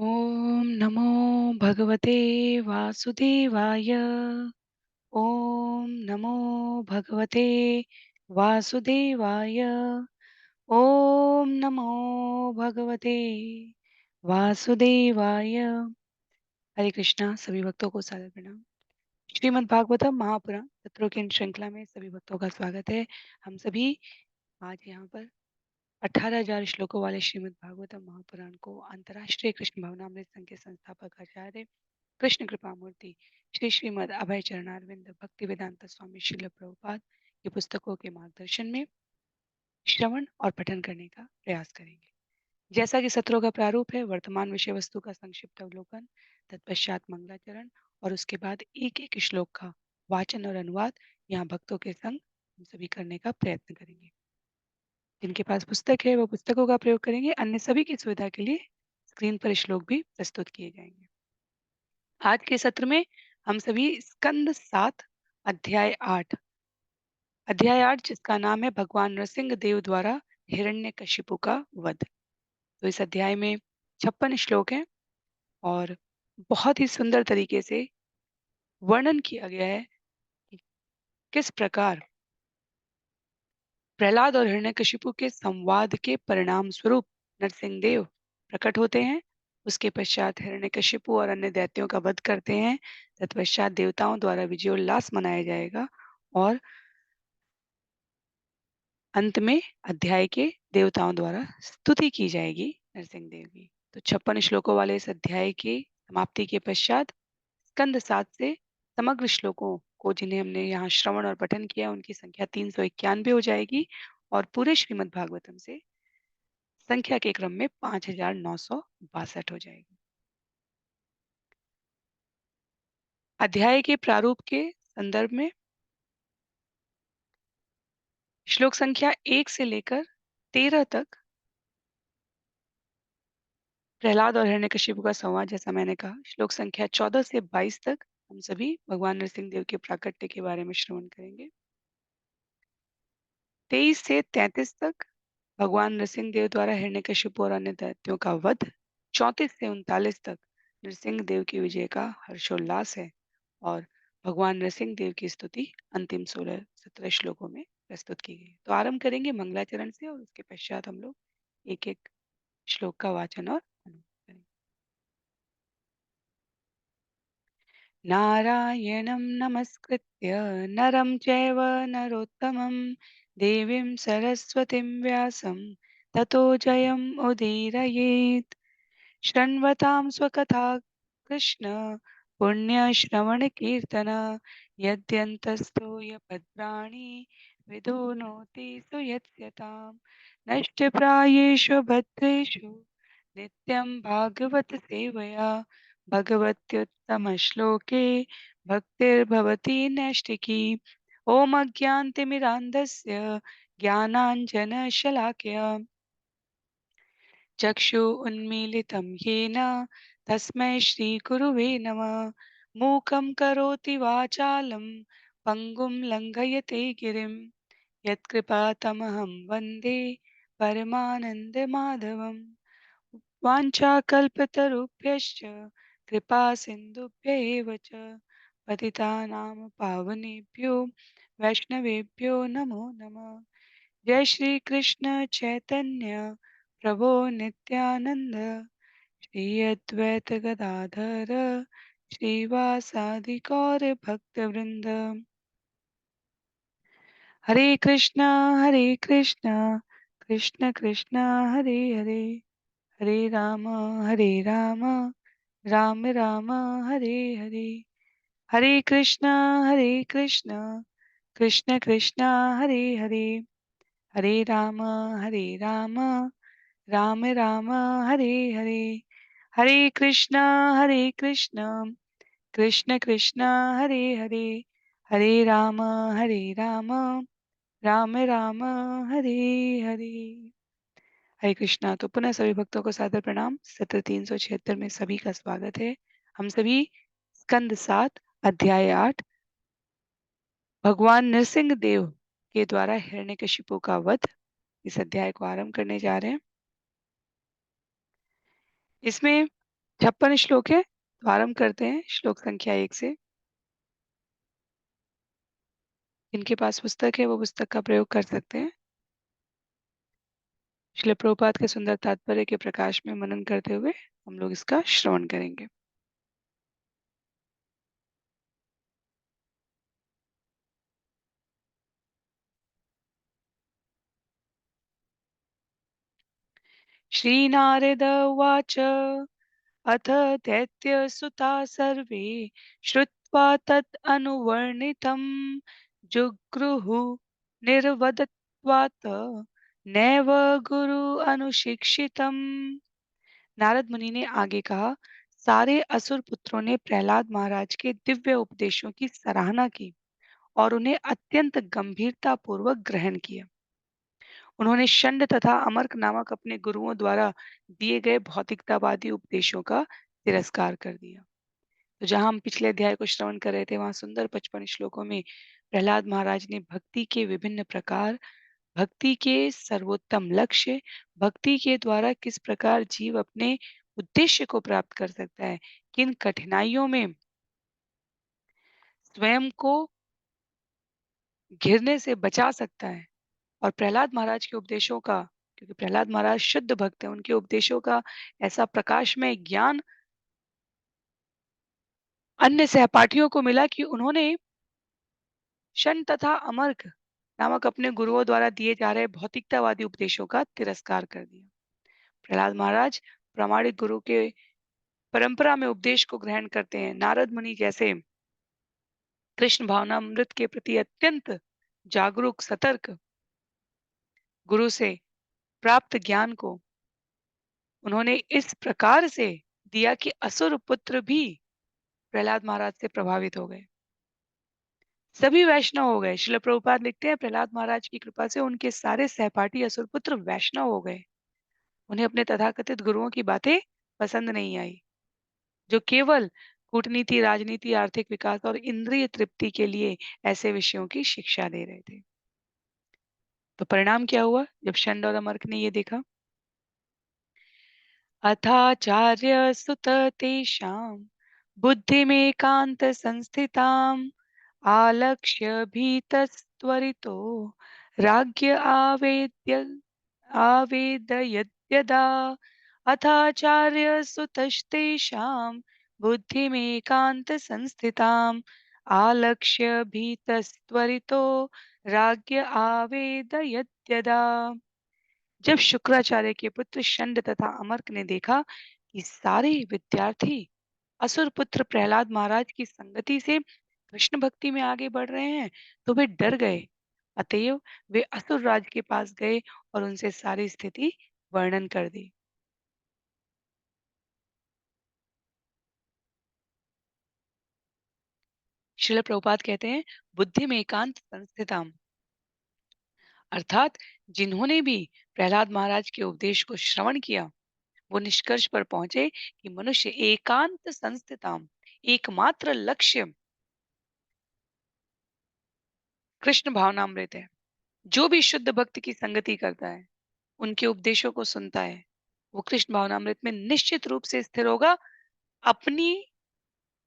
ॐ नमो भगवते वासुदेवाय। ॐ नमो भगवते वासुदेवाय। ॐ नमो भगवते वासुदेवाय। हरे कृष्णा। सभी भक्तों को सादर प्रणाम। श्रीमद् भागवतम महापुराण सत्रों की इन श्रृंखला में सभी भक्तों का स्वागत है। हम सभी आज यहाँ पर 18,000 श्लोकों वाले श्रीमद् भागवतम महापुराण को अंतर्राष्ट्रीय कृष्ण भवनामृत संघ के संस्थापक आचार्य कृष्ण कृपा मूर्ति श्री श्रीमद् अभय चरणारविंद भक्ति वेदांत स्वामी श्रील प्रभुपाद की पुस्तकों के मार्गदर्शन में श्रवण और पठन करने का प्रयास करेंगे। जैसा कि सत्रों का प्रारूप है, वर्तमान विषय वस्तु का संक्षिप्त अवलोकन, तत्पश्चात मंगलाचरण और उसके बाद एक एक श्लोक का वाचन और अनुवाद यहाँ भक्तों के संग हम सभी करने का प्रयत्न करेंगे। जिनके पास पुस्तक है वो पुस्तकों का प्रयोग करेंगे, अन्य सभी की सुविधा के लिए स्क्रीन पर श्लोक भी प्रस्तुत किए जाएंगे। आज के सत्र में हम सभी स्कंद 7 अध्याय 8 जिसका नाम है भगवान नरसिंह देव द्वारा हिरण्यकशिपु का वध। तो इस अध्याय में 56 श्लोक हैं और बहुत ही सुंदर तरीके से वर्णन किया गया है कि किस प्रकार प्रहलाद और हिरण्यकशिपु के संवाद के परिणाम स्वरूप नरसिंह देव प्रकट होते हैं। उसके पश्चात हिरण्यकशिपु और अन्य दैत्यों का वध करते हैं। तत्पश्चात देवताओं द्वारा विजयोल्लास मनाया जाएगा और अंत में अध्याय के देवताओं द्वारा स्तुति की जाएगी नरसिंह देव की। तो 56 श्लोकों वाले इस अध्याय की समाप्ति के पश्चात स्कंद 7 से समग्र श्लोकों को जिन्हें हमने यहाँ श्रवण और पठन किया उनकी संख्या 391 हो जाएगी और पूरे श्रीमद् भागवतम से संख्या के क्रम में 5,962 हो जाएगी। अध्याय के प्रारूप के संदर्भ में श्लोक संख्या 1 से लेकर 13 तक प्रहलाद और हिरण्यकशिपु का संवाद, जैसा मैंने कहा। श्लोक संख्या 14 से 22 तक हम सभी भगवान नरसिंह देव के प्राकट्य के बारे में श्रवण करेंगे। 23 से 33 तक भगवान नरसिंह देव द्वारा हिरण्यकशिपु और अन्य दैत्यों का वध। 34 से 39 तक नरसिंह देव की विजय का हर्षोल्लास है और भगवान नरसिंह देव की स्तुति अंतिम 16-17 श्लोकों में प्रस्तुत की गई। तो आरंभ करेंगे मंगलाचरण से और उसके पश्चात हम लोग एक एक श्लोक का वाचन और अनुवाद करेंगे। नारायणं नमस्कृत्य नरं चैव नरोत्तमं देवीं सरस्वतीं व्यासं ततो जयम् उदीरयेत्। शृण्वतां स्वकथा कृष्ण पुण्यश्रवणकीर्तन यद्यन्तस्थूयपद्राणि विधुनोति सुयत्स्यताम्। नष्टप्रायेषु भद्रेषु नित्यं भागवत सेवया भगवत्युत्तमश्लोके भक्तिर्भवति नैष्टिकी। ॐ अज्ञानतिमिरान्धस्य ज्ञानाञ्जनशलाकया चक्षु उन्मीलितं येन तस्मै श्रीगुरुवे नमः। मूकं करोति वाचालं पङ्गुं लङ्घयते गिरिं यत्कृपातमहं वन्दे परमानन्दमाधवम्। वाञ्छाकल्पतरुभ्यश्च कृपा सिन्धुभ्य एव च पतितानां पावनेभ्यो वैष्णवेभ्यो नमो नमः। जय श्री कृष्ण चैतन्य प्रभो नित्यानंद श्री अद्वैत गदाधर श्रीवासादि गौर भक्त वृंद। हरे कृष्णा कृष्ण कृष्ण हरे हरे हरे राम राम राम हरे हरे। हरे कृष्णा कृष्ण कृष्ण हरे हरे हरे राम राम राम हरे हरे। हरे कृष्णा कृष्ण कृष्ण हरे हरे हरे राम राम राम हरे हरे। हरे कृष्णा। तो पुनः सभी भक्तों को सादर प्रणाम। सत्र 376 में सभी का स्वागत है। हम सभी स्कंद 7 अध्याय 8 भगवान नरसिंह देव के द्वारा हिरण्यकशिपु का वध इस अध्याय को आरंभ करने जा रहे हैं। इसमें 56 श्लोक है, तो आरंभ करते हैं श्लोक संख्या 1 से। जिनके पास पुस्तक है वो पुस्तक का प्रयोग कर सकते हैं। श्रील प्रभुपाद के सुंदर तात्पर्य के प्रकाश में मनन करते हुए हम लोग इसका श्रवण करेंगे। श्रीनारद उवाच अथ दैत्यसुता सर्वे श्रुत्वा तत् अनुवर्णितं जुगृहु निर्वदत्वात् नैव गुरु अनुशिक्षितम्। नारद मुनि ने आगे कहा, सारे असुर पुत्रों ने प्रहलाद महाराज के दिव्य उपदेशों की सराहना की और उन्हें अत्यंत गंभीरता पूर्वक ग्रहण किया। उन्होंने षंड तथा अमर्क नामक अपने गुरुओं द्वारा दिए गए भौतिकतावादी उपदेशों का तिरस्कार कर दिया। तो जहां हम पिछले अध्याय को श्रवण कर रहे थे, वहां सुंदर 55 श्लोकों में प्रहलाद महाराज ने भक्ति के विभिन्न प्रकार, भक्ति के सर्वोत्तम लक्ष्य, भक्ति के द्वारा किस प्रकार जीव अपने उद्देश्य को प्राप्त कर सकता है, किन कठिनाइयों में स्वयं को घिरने से बचा सकता है, और प्रहलाद महाराज के उपदेशों का, क्योंकि प्रहलाद महाराज शुद्ध भक्त हैं, उनके उपदेशों का ऐसा प्रकाशमय ज्ञान अन्य सहपाठियों को मिला कि उन्होंने शन तथा अमर्क नामक अपने गुरुओं द्वारा दिए जा रहे भौतिकतावादी उपदेशों का तिरस्कार कर दिया। प्रहलाद महाराज प्रामाणिक गुरु के परंपरा में उपदेश को ग्रहण करते हैं। नारद मुनि जैसे कृष्ण भावनामृत के प्रति अत्यंत जागरूक सतर्क गुरु से प्राप्त ज्ञान को उन्होंने इस प्रकार से दिया कि असुर पुत्र भी प्रहलाद महाराज से प्रभावित हो गए, सभी वैष्णव हो गए। श्रील प्रभुपाद लिखते हैं, प्रहलाद महाराज की कृपा से उनके सारे सहपाठी असुर पुत्र वैष्णव हो गए। उन्हें अपने तथाकथित गुरुओं की बातें पसंद नहीं आई, जो केवल कूटनीति, राजनीति, आर्थिक विकास और इंद्रिय तृप्ति के लिए ऐसे विषयों की शिक्षा दे रहे थे। तो परिणाम क्या हुआ जब षंड और अमर्क ने ये देखा? अथाचार्य सुत तेषां बुद्धिमेकांत संस्थिताम् आलक्ष्य भीतस्त्वरितो राज्ञ आवेदयद्यदा अथाचार्यसुतस्तेषां बुद्धिमेकान्तसंस्थिताम् आलक्ष्य भीतस्त्वरितो राज्ञ आवेदयद्यदा। जब शुक्राचार्य के पुत्र षंड तथा अमर्क ने देखा कि सारे विद्यार्थी असुर पुत्र प्रहलाद महाराज की संगति से कृष्ण भक्ति में आगे बढ़ रहे हैं, तो वे डर गए। अतएव वे असुर राज के पास गए और उनसे सारी स्थिति वर्णन कर दी। श्रील प्रभुपाद कहते हैं, बुद्धि में एकांत संस्थितम, अर्थात जिन्होंने भी प्रहलाद महाराज के उपदेश को श्रवण किया, वो निष्कर्ष पर पहुंचे कि मनुष्य एकांत संस्थितम, एकमात्र लक्ष्य कृष्ण भावनामृत है। जो भी शुद्ध भक्त की संगति करता है, उनके उपदेशों को सुनता है, वो कृष्ण भावनामृत में निश्चित रूप से स्थिर होगा। अपनी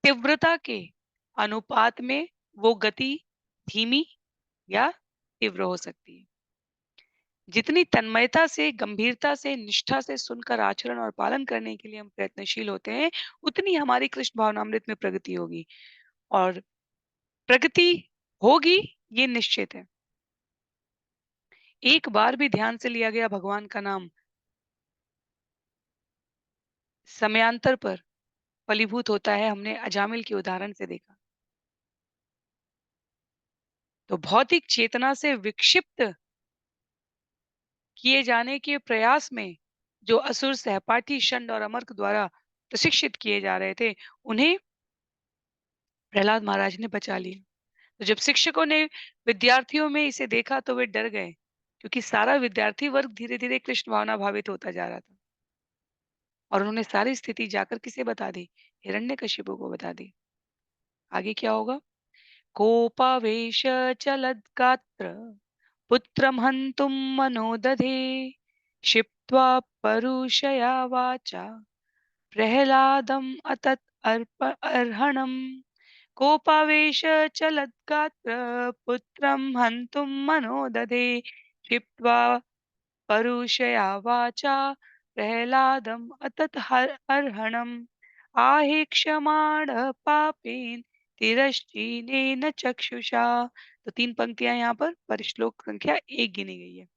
तीव्रता के अनुपात में वो गति धीमी या तीव्र हो सकती है। जितनी तन्मयता से, गंभीरता से, निष्ठा से सुनकर आचरण और पालन करने के लिए हम प्रयत्नशील होते हैं, उतनी हमारी कृष्ण भावनामृत में प्रगति होगी, और प्रगति होगी, ये निश्चित है। एक बार भी ध्यान से लिया गया भगवान का नाम समयांतर पर फलीभूत होता है, हमने अजामिल के उदाहरण से देखा। तो भौतिक चेतना से विक्षिप्त किए जाने के प्रयास में जो असुर सहपाठी षंड और अमर्क द्वारा प्रशिक्षित किए जा रहे थे, उन्हें प्रहलाद महाराज ने बचा लिया। तो जब शिक्षकों ने विद्यार्थियों में इसे देखा तो वे डर गए, क्योंकि सारा विद्यार्थी वर्ग धीरे धीरे कृष्ण भावना भावित होता जा रहा था, और उन्होंने सारी स्थिति जाकर किसे बता दी? हिरण्यकशिपु को बता दी। आगे क्या होगा? कोपावेश चलद्गात्र पुत्रं हन्तुं मनोदधे क्षिप्त्वा परुषया वाचा प्रह्लादम् अतत् अर्हणम् कोपावेश चलद्गात्र पुत्रं हन्तुं मनो ददे क्षिप्त्वा परुषया वाचा प्रह्लादम् अतत् अर्हणम् आहे क्षमाण पापेन तिरश्चीनेन चक्षुषा। तो 3 पंक्तियाँ यहाँ पर श्लोक संख्या 1 गिनी गई है।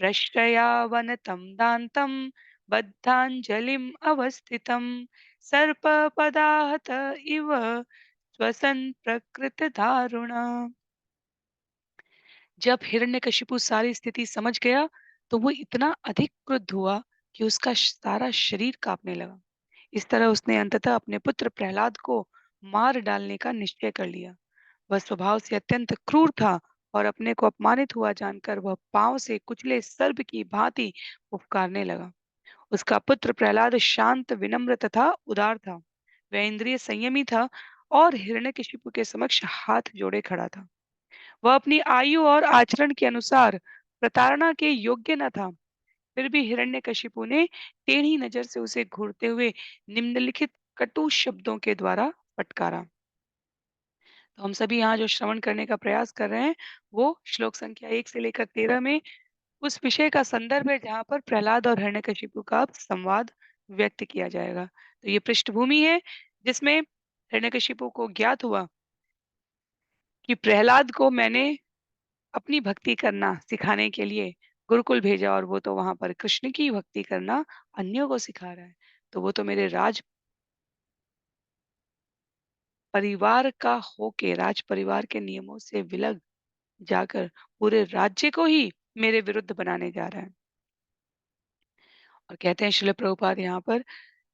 प्रश्रयावनतं दान्तं बद्धाञ्जलिम् अवस्थितं सर्पपदाहत इव श्वसन् प्रकृतदारुणा। जब हिरण्यकशिपु सारी स्थिति समझ गया तो वो इतना अधिक क्रुद्ध हुआ कि उसका सारा शरीर कांपने लगा। इस तरह उसने अंततः अपने पुत्र प्रहलाद को मार डालने का निश्चय कर लिया। वह स्वभाव से अत्यंत क्रूर था और अपने को अपमानित हुआ जानकर वह पांव से कुचले सर्प की भांति फुफकारने लगा। उसका पुत्र प्रहलाद शांत, विनम्र तथा उदार था। वह इंद्रिय संयमी था और हिरण्यकशिपु के समक्ष हाथ जोड़े खड़ा था। वह अपनी आयु और आचरण के अनुसार प्रताड़ना के योग्य न था। फिर भी हिरण्यकशिपु ने टेढ़ी नजर से उसे घूरते हुए निम्नलिखित कटु शब्दों के द्वारा फटकारा। तो हम सभी यहाँ जो श्रवण करने का प्रयास कर रहे हैं, वो श्लोक संख्या 1 से लेकर 13 में उस विषय का संदर्भ है जहाँ पर प्रहलाद और हिरण्यकशिपु का संवाद व्यक्त किया जाएगा। तो ये पृष्ठभूमि है जिसमें हिरण्यकशिपु को ज्ञात हुआ कि प्रहलाद को मैंने अपनी भक्ति करना सिखाने के लिए गुरुकुल भेजा और वो तो वहां पर कृष्ण की भक्ति करना अन्यों को सिखा रहा है। तो वो तो मेरे राज परिवार का होके राज परिवार के नियमों से विलग जाकर पूरे राज्य को ही मेरे विरुद्ध बनाने जा रहा है। और कहते हैं श्रील प्रभुपाद यहाँ पर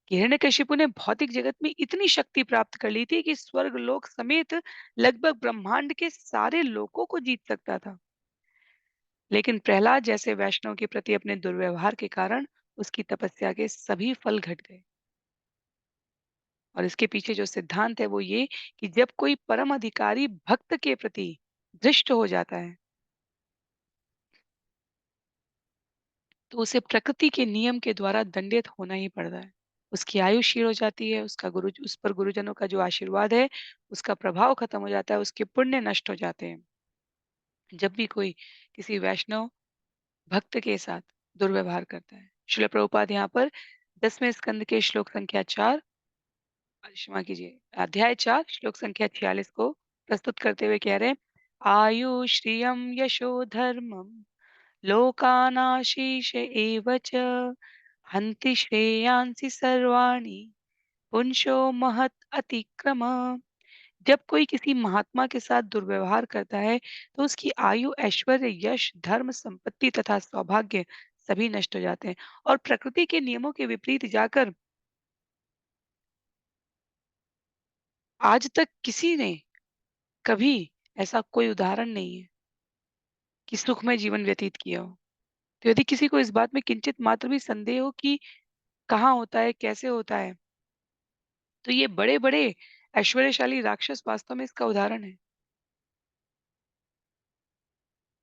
कि हिरण्यकशिपु ने भौतिक जगत में इतनी शक्ति प्राप्त कर ली थी कि स्वर्ग लोक समेत लगभग ब्रह्मांड के सारे लोकों को जीत सकता था। लेकिन प्रहलाद जैसे वैष्णव के प्रति अपने दुर्व्यवहार के कारण उसकी तपस्या के सभी फल घट गए। और इसके पीछे जो सिद्धांत है वो ये कि जब कोई परम अधिकारी भक्त के प्रति दृष्ट हो जाता है तो उसे प्रकृति के नियम के द्वारा दंडित होना ही पड़ता है। उसकी आयु क्षीण हो जाती है, उसका गुरु उस पर गुरुजनों का जो आशीर्वाद है उसका प्रभाव खत्म हो जाता है, उसके पुण्य नष्ट हो जाते हैं। जब भी कोई किसी वैष्णव भक्त के साथ दुर्व्यवहार करता है। श्रील प्रभुपाद यहाँ पर 10वें स्कंद के श्लोक संख्या 4, क्षमा कीजिए, अध्याय 4 श्लोक संख्या 46 को प्रस्तुत करते हुए कह रहे हैं, आयु श्रियम यशो धर्मम लोकानाशीष एव च हन्ति श्रेयांसि सर्वाणि पुंसो महत् अतिक्रम। जब कोई किसी महात्मा के साथ दुर्व्यवहार करता है तो उसकी आयु, ऐश्वर्य, यश, धर्म, संपत्ति तथा सौभाग्य सभी नष्ट हो जाते हैं और प्रकृति के नियमों के विपरीत जाकर आज तक किसी ने कभी ऐसा कोई उदाहरण नहीं है कि सुखमय जीवन व्यतीत किया हो। तो यदि किसी को इस बात में किंचित मात्र भी संदेह हो कि कहाँ होता है, कैसे होता है, तो ये बड़े-बड़े ऐश्वर्यशाली राक्षस वास्तव में इसका उदाहरण है।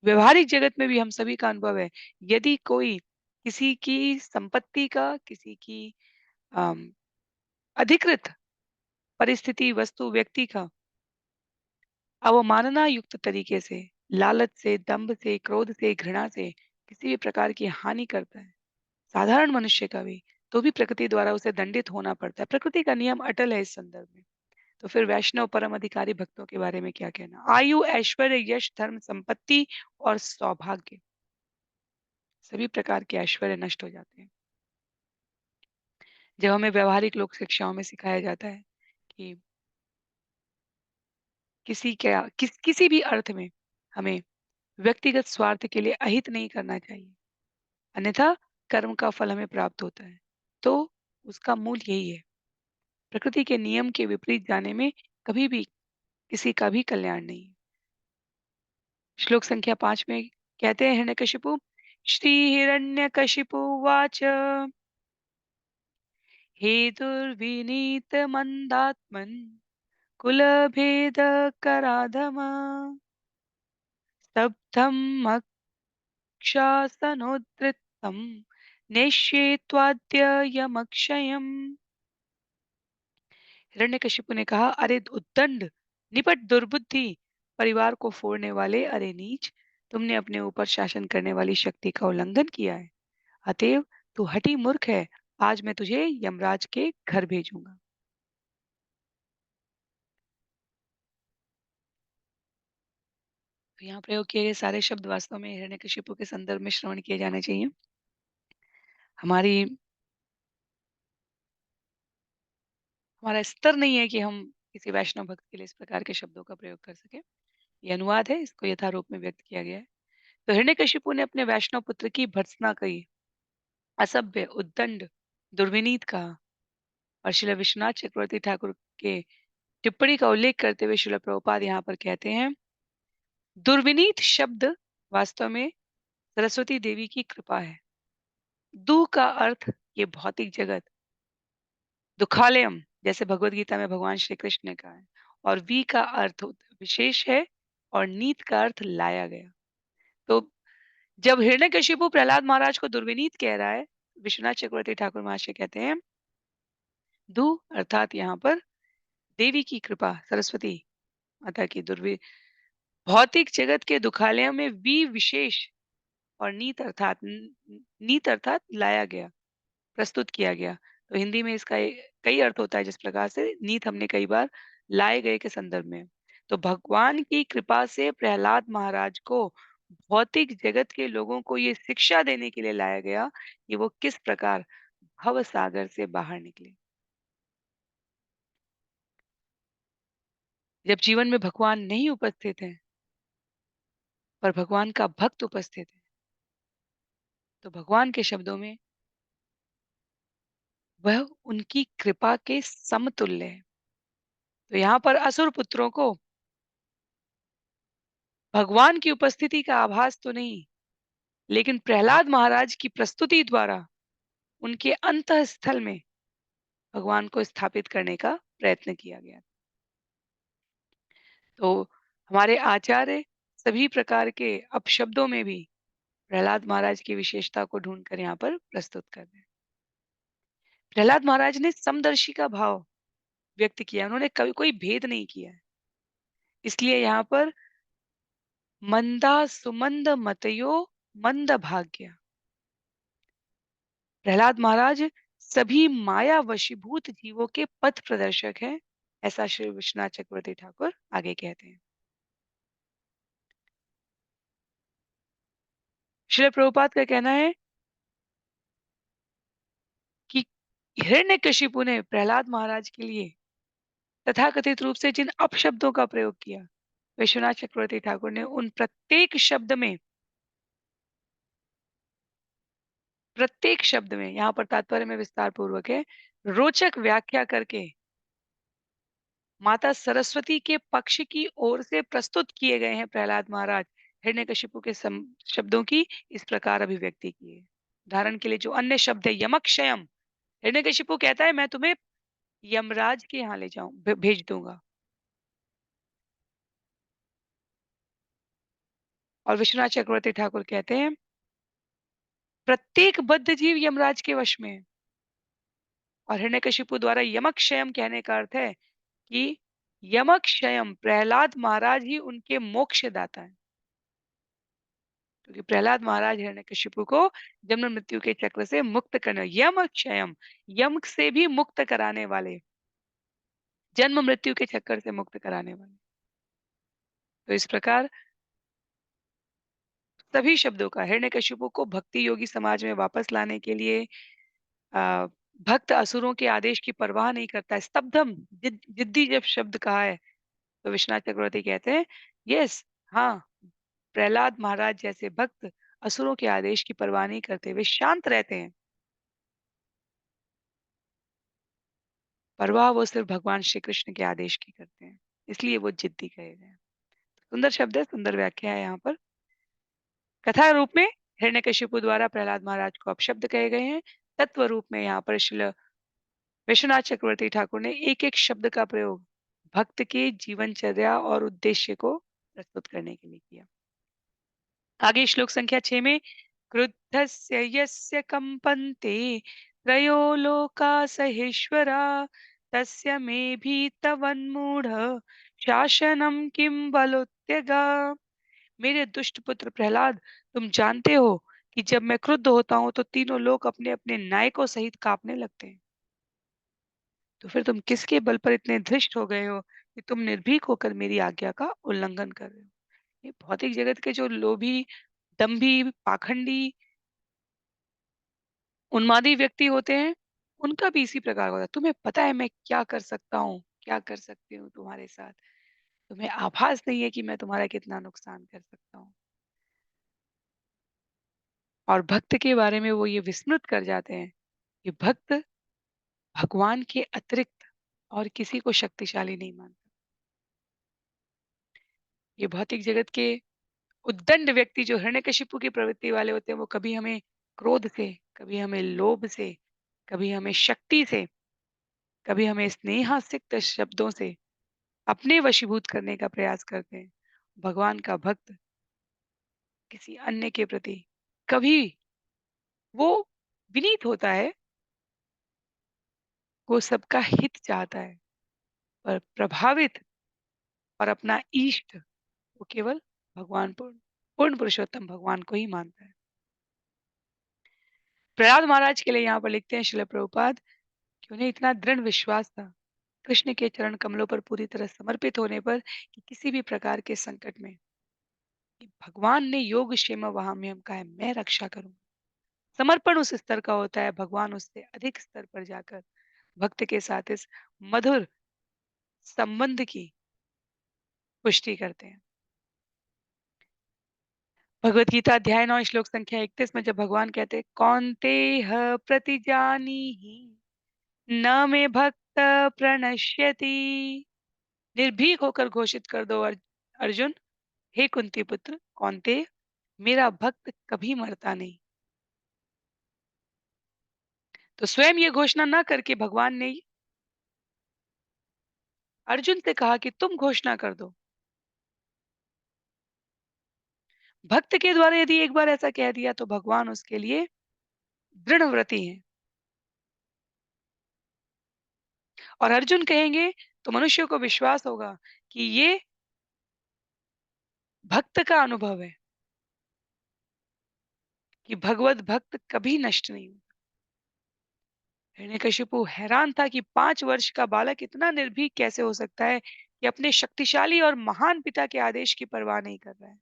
व्यवहारिक जगत में भी हम सभी का अनुभव है। यदि कोई किसी की संपत्ति का, किसी की अम, अधिकृत परिस्थिति, वस्तु, व्यक्ति का अवमानना युक्त तरीके से, लालच से, दंभ से, क्रोध से, घृणा से किसी भी प्रकार की हानि करता है, साधारण मनुष्य का भी, तो भी प्रकृति द्वारा उसे दंडित होना पड़ता है। प्रकृति का नियम अटल है इस संदर्भ में। तो फिर वैष्णव परम अधिकारी भक्तों के बारे में क्या कहना? आयु, ऐश्वर्य, यश, धर्म, संपत्ति और सौभाग्य, सभी प्रकार के ऐश्वर्य नष्ट हो जाते हैं। जब हमें व्यावहारिक लोक शिक्षाओं में सिखाया जाता है कि किसी भी अर्थ में हमें व्यक्तिगत स्वार्थ के लिए अहित नहीं करना चाहिए, अन्यथा कर्म का फल हमें प्राप्त होता है। तो उसका मूल यही है, प्रकृति के नियम के विपरीत जाने में कभी भी किसी का भी कल्याण नहीं। श्लोक संख्या 5 में कहते हैं हिरण्यकशिपु, श्री हिरण्यकशिपु उवाच हे दुर्विनीत मंदात्मन् कुलभेद कराधम स्तब्धं मक्षासनोद्धृतं नेष्ये यमक्षयम्। हिरण्यकशिपु ने कहा, अरे उद्दंड, निपट दुर्बुद्धि, परिवार को फोड़ने वाले, अरे नीच, तुमने अपने ऊपर शासन करने वाली शक्ति का उल्लंघन किया है। अतएव तू हठी मूर्ख है। आज मैं तुझे यमराज के घर भेजूंगा। तो यहाँ प्रयोग किए गए सारे शब्द वास्तव में हिरण्यकशिपु के संदर्भ में श्रवण किए जाने चाहिए। हमारी हमारा स्तर नहीं है कि हम किसी वैष्णव भक्त के लिए इस प्रकार के शब्दों का प्रयोग कर सके। ये अनुवाद है, इसको यथारूप में व्यक्त किया गया है। तो हिरण्यकशिपु ने अपने वैष्णव पुत्र की भर्त्सना की, असभ्य, उद्दंड, दुर्विनीत कहा। और श्रील विश्वनाथ चक्रवर्ती ठाकुर के टिप्पणी का उल्लेख करते हुए श्रील प्रभुपाद यहाँ पर कहते हैं, दुर्विनीत शब्द वास्तव में सरस्वती देवी की कृपा है। दु का अर्थ ये भौतिक जगत, दुखालयम, जैसे भगवत गीता में भगवान श्री कृष्ण ने कहा है। और वी का अर्थ विशेष है, और नीत का अर्थ लाया गया। तो जब हिरण्यकशिपु प्रहलाद महाराज को दुर्विनीत कह रहा है, विश्वनाथ चक्रवर्ती ठाकुर महाशय कहते हैं, दु अर्थात यहाँ पर देवी की कृपा, सरस्वती माता की दुर्वि भौतिक जगत के दुखालयों में वी विशेष, और नीत अर्थात लाया गया, प्रस्तुत किया गया। तो हिंदी में इसका कई अर्थ होता है, जिस प्रकार से नीत हमने कई बार लाए गए के संदर्भ में। तो भगवान की कृपा से प्रहलाद महाराज को भौतिक जगत के लोगों को ये शिक्षा देने के लिए लाया गया कि वो किस प्रकार भव सागर से बाहर निकले। जब जीवन में भगवान नहीं उपस्थित है, पर भगवान का भक्त उपस्थित है, तो भगवान के शब्दों में वह उनकी कृपा के समतुल्य है। तो यहाँ पर असुर पुत्रों को भगवान की उपस्थिति का आभास तो नहीं, लेकिन प्रहलाद महाराज की प्रस्तुति द्वारा उनके अंतःस्थल में भगवान को स्थापित करने का प्रयत्न किया गया। तो हमारे आचार्य सभी प्रकार के अपशब्दों में भी प्रहलाद महाराज की विशेषता को ढूंढकर यहाँ पर प्रस्तुत कर रहे हैं। प्रहलाद महाराज ने समदर्शी का भाव व्यक्त किया, उन्होंने कभी कोई भेद नहीं किया है। इसलिए यहाँ पर मंदा सुमंद मतयो मंद भाग्य, प्रहलाद महाराज सभी माया वशीभूत जीवों के पथ प्रदर्शक हैं, ऐसा श्री विश्वनाथ चक्रवर्ती ठाकुर आगे कहते हैं। श्री प्रभुपाद का कहना है कि हिरण्यकशिपु ने प्रहलाद महाराज के लिए तथाकथित रूप से जिन अपशब्दों का प्रयोग किया, विश्वनाथ चक्रवर्ती ठाकुर ने उन प्रत्येक शब्द में यहाँ पर तात्पर्य में विस्तार पूर्वक है, रोचक व्याख्या करके माता सरस्वती के पक्ष की ओर से प्रस्तुत किए गए हैं। प्रहलाद महाराज हिरण्यकशिपु के शब्दों की इस प्रकार अभिव्यक्ति की है। उदाहरण के लिए जो अन्य शब्द है, यमक्षयम, हिरण्यकशिपु कहता है मैं तुम्हें यमराज के यहाँ ले जाऊं, भेज दूंगा। और विश्वनाथ चक्रवर्ती ठाकुर कहते हैं प्रत्येक बद्ध जीव यमराज के वश में है। और हिरण्यकशिपु द्वारा यमक्षयम कहने का अर्थ है कि यमक्षयम प्रहलाद महाराज ही उनके मोक्ष दाता है, क्योंकि प्रहलाद महाराज हिरण्यकशिपु को जन्म मृत्यु के चक्र से मुक्त करने, यमक्षयम, यम से भी मुक्त कराने वाले, जन्म मृत्यु के चक्कर से मुक्त कराने वाले। तो इस प्रकार सभी शब्दों का हिरण्यकशिपु को भक्ति योगी समाज में वापस लाने के लिए अ, भक्त असुरों के आदेश की परवाह नहीं करता है। स्तब्धम, जिद्दी जब शब्द कहा है, तो विश्वनाथ चक्रवर्ती कहते हैं यस, हाँ, प्रहलाद महाराज जैसे भक्त असुरों के आदेश की परवाह नहीं करते, वे शांत रहते हैं। परवाह वो सिर्फ भगवान श्री कृष्ण के आदेश की करते हैं, इसलिए वो जिद्दी कहे गए हैं। सुंदर शब्द है, सुंदर व्याख्या है। यहाँ पर कथा रूप में हिरण्यकशिपु द्वारा प्रहलाद महाराज को अपशब्द कहे गए हैं। तत्व रूप में यहाँ पर श्रील विश्वनाथ चक्रवर्ती ठाकुर ने एक एक शब्द का प्रयोग भक्त के जीवनचर्या और उद्देश्य को प्रस्तुत करने के लिए किया। आगे श्लोक संख्या 6 में क्रुद्धस्य यस्य कम्पन्ते त्रयो लोका सहेश्वरा तस्य मे भीतवन्मूढ़ शासनम किम बलोत्यगा। मेरे दुष्ट पुत्र प्रहलाद, तुम जानते हो कि जब मैं क्रुद्ध होता हूं तो तीनों लोग अपने अपने नायकों सहित कांपने लगते हैं। तो फिर तुम किसके बल पर इतने धृष्ट हो गए हो कि तुम निर्भीक होकर मेरी आज्ञा का उल्लंघन कर रहे हो। ये भौतिक जगत के जो लोभी, दंभी, पाखंडी, उन्मादी व्यक्ति होते हैं, उनका भी इसी प्रकार होता है। तुम्हें पता है मैं क्या कर सकता हूँ, क्या कर सकती हूँ तुम्हारे साथ। तुम्हें आभास नहीं है कि मैं तुम्हारा कितना नुकसान कर सकता हूँ। और भक्त के बारे में वो ये विस्मृत कर जाते हैं कि भक्त भगवान के अतिरिक्त और किसी को शक्तिशाली नहीं मानता। ये भौतिक जगत के उद्दंड व्यक्ति जो हिरण्यकशिपु की प्रवृत्ति वाले होते हैं, वो कभी हमें क्रोध से, कभी हमें लोभ से, कभी हमें शक्ति से, कभी हमें स्नेहासिक्त शब्दों से अपने वशीभूत करने का प्रयास करते हैं। भगवान का भक्त किसी अन्य के प्रति कभी वो विनीत होता है, वो सबका हित चाहता है, पर प्रभावित और अपना इष्ट वो केवल भगवान पूर्ण पूर्ण पुरुषोत्तम भगवान को ही मानता है। प्रहलाद महाराज के लिए यहाँ पर लिखते हैं श्रील प्रभुपाद कि उन्हें इतना दृढ़ विश्वास था कृष्ण के चरण कमलों पर पूरी तरह समर्पित होने पर कि किसी भी प्रकार के संकट में कि भगवान ने योग क्षेम वहां में हम का है मैं रक्षा करूंगा। समर्पण उस स्तर का होता है, भगवान उससे अधिक स्तर पर जाकर भक्त के साथ इस मधुर संबंध की पुष्टि करते हैं। भगवत गीता अध्याय 9 श्लोक संख्या 31 में जब भगवान कहते हैं कौन्तेय प्रतिजानीहि न मे भक्त प्रणश्यति, निर्भीक होकर घोषित कर दो अर्जुन, हे कुंती पुत्र कौन्तेय, मेरा भक्त कभी मरता नहीं। तो स्वयं ये घोषणा न करके भगवान ने अर्जुन से कहा कि तुम घोषणा कर दो। भक्त के द्वारा यदि एक बार ऐसा कह दिया तो भगवान उसके लिए दृढ़ व्रती हैं। और अर्जुन कहेंगे तो मनुष्य को विश्वास होगा कि ये भक्त का अनुभव है कि भगवत भक्त कभी नष्ट नहीं होता। हिरण्यकशिपु हैरान था कि 5 वर्ष का बालक इतना निर्भीक कैसे हो सकता है कि अपने शक्तिशाली और महान पिता के आदेश की परवाह नहीं कर रहा है।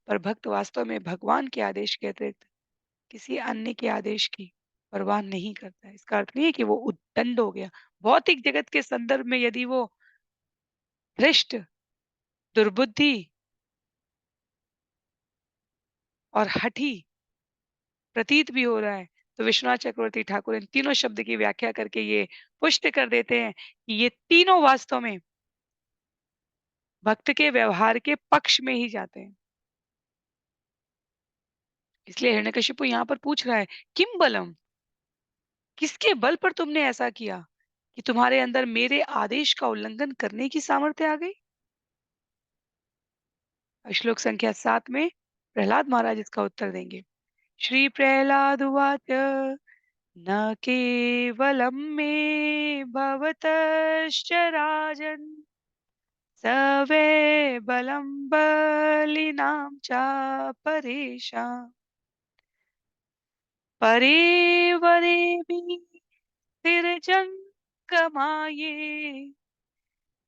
पर भक्त वास्तव में भगवान के आदेश के अतिरिक्त किसी अन्य के आदेश की परवाह नहीं करता है। इसका अर्थ नहीं है कि वो उद्दंड हो गया। भौतिक जगत के संदर्भ में यदि वो भ्रष्ट, दुर्बुद्धि और हठी प्रतीत भी हो रहा है, तो विश्वनाथ चक्रवर्ती ठाकुर इन तीनों शब्द की व्याख्या करके ये पुष्ट कर देते हैं कि ये तीनों वास्तव में भक्त के व्यवहार के पक्ष में ही जाते हैं। इसलिए हिरण्यकशिपु यहाँ पर पूछ रहा है, किम बलम? किसके बल पर तुमने ऐसा किया कि तुम्हारे अंदर मेरे आदेश का उल्लंघन करने की सामर्थ्य आ गई? श्लोक संख्या 7 में प्रहलाद महाराज इसका उत्तर देंगे। श्री प्रहलाद उवाच न केवलं मे भवतश्च राजन् सवे बलं बलिनां चापरेषां परे वरेमि स्थिरजङ्गमाये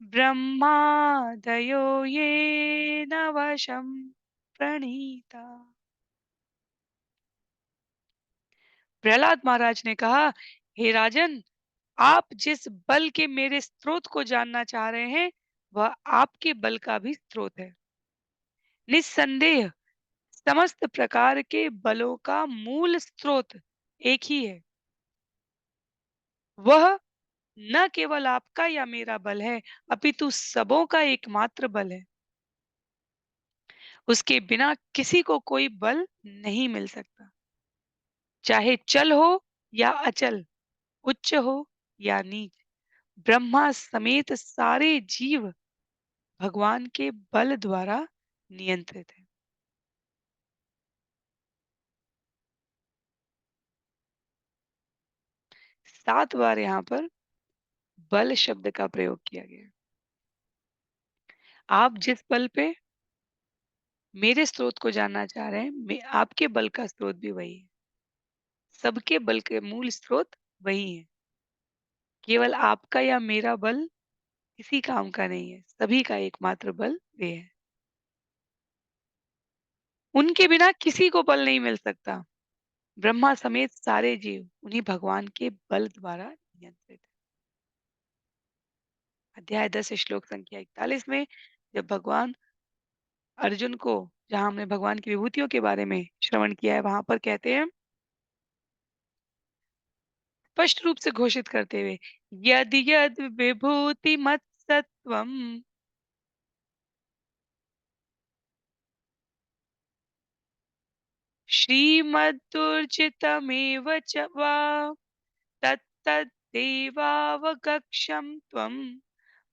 ब्रह्मादयो ये न वशं प्रणीता। प्रहलाद महाराज ने कहा, हे राजन, आप जिस बल के मेरे स्रोत को जानना चाह रहे हैं, वह आपके बल का भी स्रोत है। निस्संदेह समस्त प्रकार के बलों का मूल स्रोत एक ही है। वह न केवल आपका या मेरा बल है, अपितु सबों का एकमात्र बल है। उसके बिना किसी को कोई बल नहीं मिल सकता। चाहे चल हो या अचल, उच्च हो या नीच, ब्रह्मा समेत सारे जीव भगवान के बल द्वारा नियंत्रित है। 7 बार यहाँ पर बल शब्द का प्रयोग किया गया है। आप जिस बल पे मेरे स्रोत को जानना चाह रहे हैं, आपके बल का स्रोत भी वही है। सबके बल के मूल स्रोत वही है। केवल आपका या मेरा बल किसी काम का नहीं है, सभी का एकमात्र बल वे है। उनके बिना किसी को बल नहीं मिल सकता। ब्रह्मा समेत सारे जीव उन्हीं भगवान के बल द्वारा नियंत्रित है। अध्याय 10 श्लोक संख्या 41 में जब भगवान अर्जुन को, जहां हमने भगवान की विभूतियों के बारे में श्रवण किया है, वहां पर कहते हैं स्पष्ट रूप से घोषित करते हुए, यद यद विभूति मत सत्वम श्रीमद्दुर्जितमेव च वा तत्तदेवावगक्ष्यं त्वं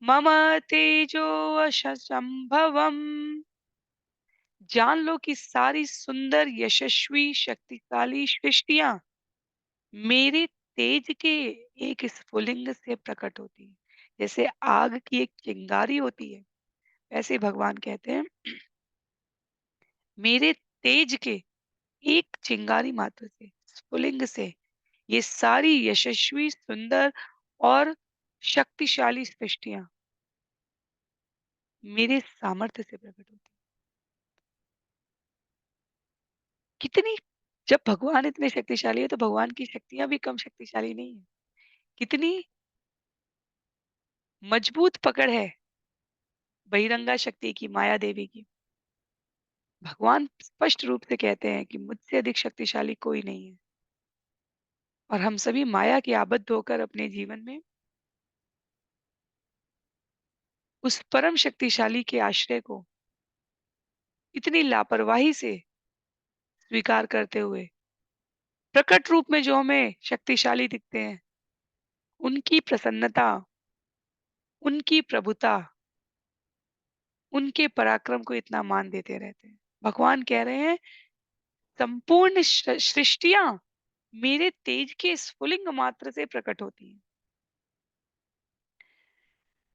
मम तेजोवशसंभवम्। जान लो कि सारी सुंदर यशस्वी शक्तिशाली सृष्टियां मेरे तेज के एक स्फुलिंग से प्रकट होती है। जैसे आग की एक चिंगारी होती है, वैसे भगवान कहते हैं मेरे तेज के एक चिंगारी मात्र से, स्फुलिंग से ये सारी यशस्वी सुंदर और शक्तिशाली सृष्टियां मेरे सामर्थ्य से प्रकट होती हैं। कितनी, जब भगवान इतने शक्तिशाली है तो भगवान की शक्तियां भी कम शक्तिशाली नहीं है। कितनी मजबूत पकड़ है बहिरंगा शक्ति की, माया देवी की। भगवान स्पष्ट रूप से कहते हैं कि मुझसे अधिक शक्तिशाली कोई नहीं है। और हम सभी माया के आबद्ध होकर अपने जीवन में उस परम शक्तिशाली के आश्रय को इतनी लापरवाही से स्वीकार करते हुए प्रकट रूप में जो हमें शक्तिशाली दिखते हैं, उनकी प्रसन्नता, उनकी प्रभुता, उनके पराक्रम को इतना मान देते रहते हैं। भगवान कह रहे हैं संपूर्ण सृष्टियां मेरे तेज के स्फुलिंग मात्र से प्रकट होती हैं।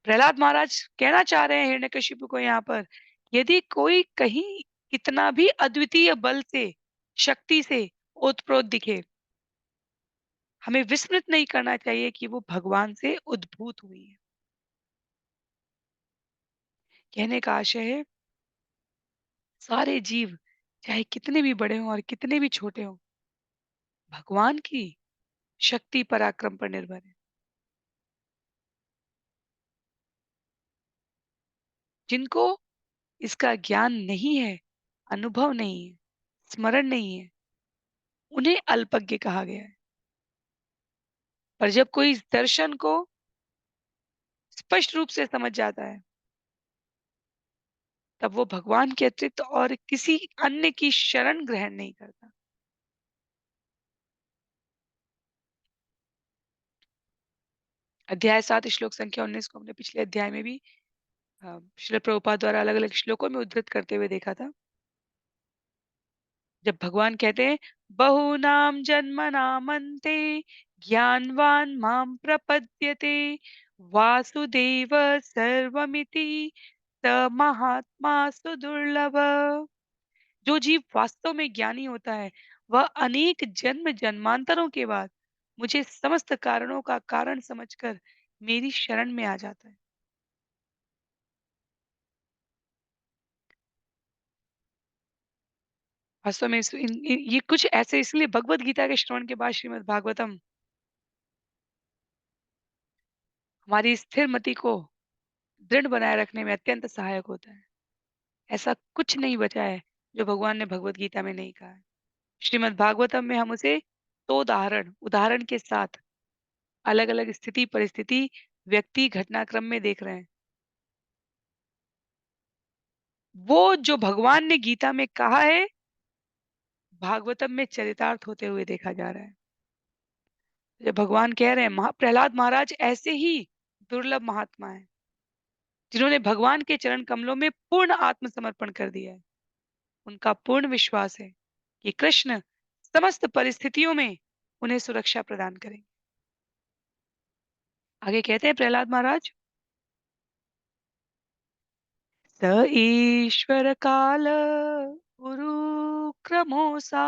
प्रहलाद महाराज कहना चाह रहे हैं हिरण्यकशिपु को यहाँ पर, यदि कोई कहीं कितना भी अद्वितीय बल से, शक्ति से ओतप्रोत दिखे, हमें विस्मृत नहीं करना चाहिए कि वो भगवान से उद्भूत हुई है। कहने का आशय है सारे जीव चाहे कितने भी बड़े हों और कितने भी छोटे हों, भगवान की शक्ति पराक्रम पर निर्भर है। जिनको इसका ज्ञान नहीं है, अनुभव नहीं है, स्मरण नहीं है, उन्हें अल्पज्ञ कहा गया है। पर जब कोई इस दर्शन को स्पष्ट रूप से समझ जाता है, तब वो भगवान के अतिरिक्त और किसी अन्य की शरण ग्रहण नहीं करता। अध्याय 7 श्लोक संख्या 19 को हमने पिछले अध्याय में भी श्रील प्रभुपाद द्वारा अलग अलग श्लोकों में उद्धृत करते हुए देखा था। जब भगवान कहते हैं बहूनाम जन्मनामन्ते ज्ञानवान माम प्रपद्यते वासुदेव सर्वमिति स महात्मा सुदुर्लभ। जो जीव वास्तव में ज्ञानी होता है, वह अनेक जन्म जन्मांतरों के बाद मुझे समस्त कारणों का कारण समझकर मेरी शरण में आ जाता है। वास्तव में ये कुछ ऐसे इसलिए भगवत गीता के श्रवण के बाद श्रीमद् भागवतम हमारी स्थिर मति को दृढ़ बनाए रखने में अत्यंत सहायक होता है। ऐसा कुछ नहीं बचा है जो भगवान ने भगवत गीता में नहीं कहा है। श्रीमद् भागवतम में हम उसे तो उदाहरण उदाहरण के साथ अलग अलग स्थिति परिस्थिति व्यक्ति घटनाक्रम में देख रहे हैं। वो जो भगवान ने गीता में कहा है, भागवतम में चरितार्थ होते हुए देखा जा रहा है। जब भगवान कह रहे हैं प्रहलाद महाराज ऐसे ही दुर्लभ महात्मा है जिन्होंने भगवान के चरण कमलों में पूर्ण आत्मसमर्पण कर दिया है। उनका पूर्ण विश्वास है कि कृष्ण समस्त परिस्थितियों में उन्हें सुरक्षा प्रदान करेंगे। आगे कहते हैं प्रहलाद महाराज, स ईश्वर काल उरु क्रमोसा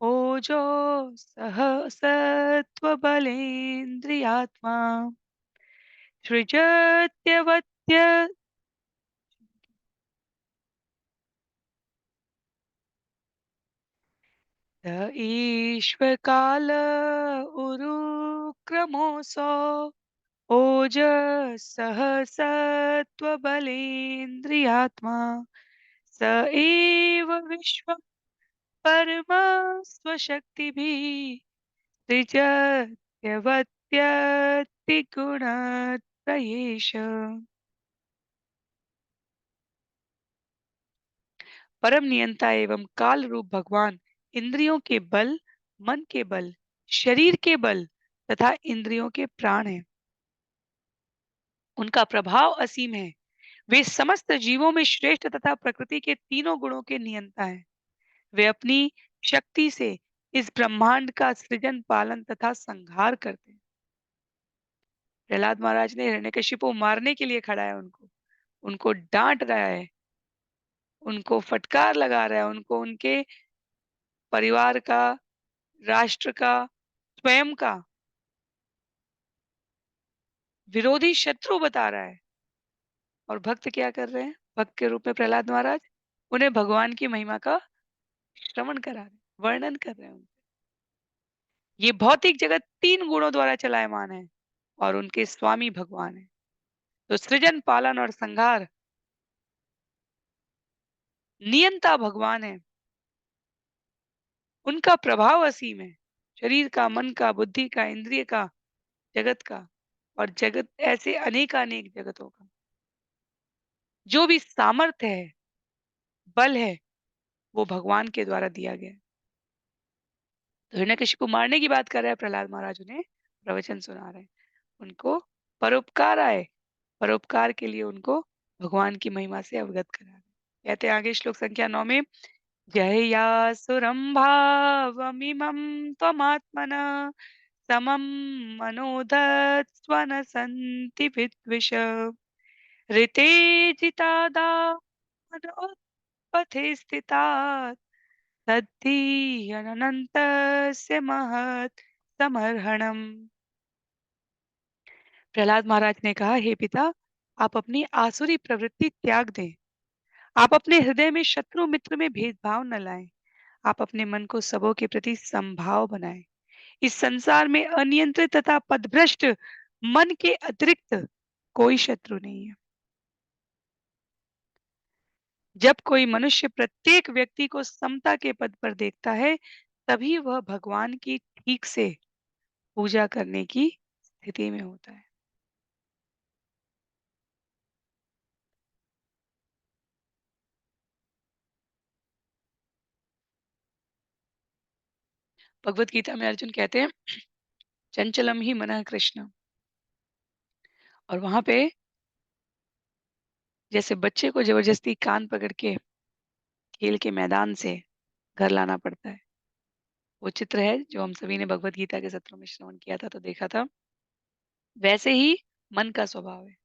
ओजो सह सत्वबलेन्द्रियात्मा सृजत्यवत्य स ईश्वर काल उरु क्रमोसो ओजसः सत्त्वबलेन्द्रियात्मा स एव विश्वं परमस्वशक्तिभिः सृजत्यवत्यतिगुणत्रयेष। परम नियंता एवं काल रूप भगवान इंद्रियों के बल, मन के बल, शरीर के बल तथा इंद्रियों के प्राण हैं। उनका प्रभाव असीम है। वे समस्त जीवों में श्रेष्ठ तथा प्रकृति के तीनों गुणों के नियंता हैं। वे अपनी शक्ति से इस ब्रह्मांड का सृजन, पालन तथा संहार करते हैं। प्रहलाद महाराज ने हिरण्यकशिपु को मारने के लिए खड़ा है उनको, उनको डांट रहा है, उनको फटकार लगा रहा है, उनको उनके परिवार का, राष्ट्र का, स्वयं का विरोधी शत्रु बता रहा है। और भक्त क्या कर रहे हैं? भक्त के रूप में प्रहलाद महाराज उन्हें भगवान की महिमा का श्रवण करा रहे हैं, वर्णन कर रहे हैं। ये भौतिक जगत तीन गुणों द्वारा चलायमान है और उनके स्वामी भगवान है। तो सृजन, पालन और संहार नियंता भगवान है। उनका प्रभाव असीम है। शरीर का, मन का, बुद्धि का, इंद्रिय का, जगत का और जगत ऐसे अनेकानेक जगतों का जो भी सामर्थ्य है, बल है, वो भगवान के द्वारा दिया गया है। तो हिरण्यकशिपु को मारने की बात कर रहा है प्रहलाद महाराज, उन्हें प्रवचन सुना रहे हैं। उनको परोपकार आए, परोपकार के लिए उनको भगवान की महिमा से अवगत करा रहे हैं। कहते हैं आगे श्लोक संख्या 9 में, जयासुरं भावमिमं त्वमात्मनः समं मनोधत्स्वन सन्ति विद्विष ऋते जितादापथे स्थितात् तद्धि अनन्तस्य महत् समर्हणम्। प्रहलाद महाराज ने कहा, हे पिता, आप अपनी आसुरी प्रवृत्ति त्याग दें। आप अपने हृदय में शत्रु मित्र में भेदभाव न लाएं। आप अपने मन को सबों के प्रति समभाव बनाएं। इस संसार में अनियंत्रित तथा पदभ्रष्ट मन के अतिरिक्त कोई शत्रु नहीं है। जब कोई मनुष्य प्रत्येक व्यक्ति को समता के पद पर देखता है, तभी वह भगवान की ठीक से पूजा करने की स्थिति में होता है। भगवत गीता में अर्जुन कहते हैं, चंचलम ही मनः कृष्ण। और वहां पे जैसे बच्चे को जबरदस्ती कान पकड़ के खेल के मैदान से घर लाना पड़ता है, वो चित्र है जो हम सभी ने भगवत गीता के सत्रों में श्रवण किया था, तो देखा था। वैसे ही मन का स्वभाव है।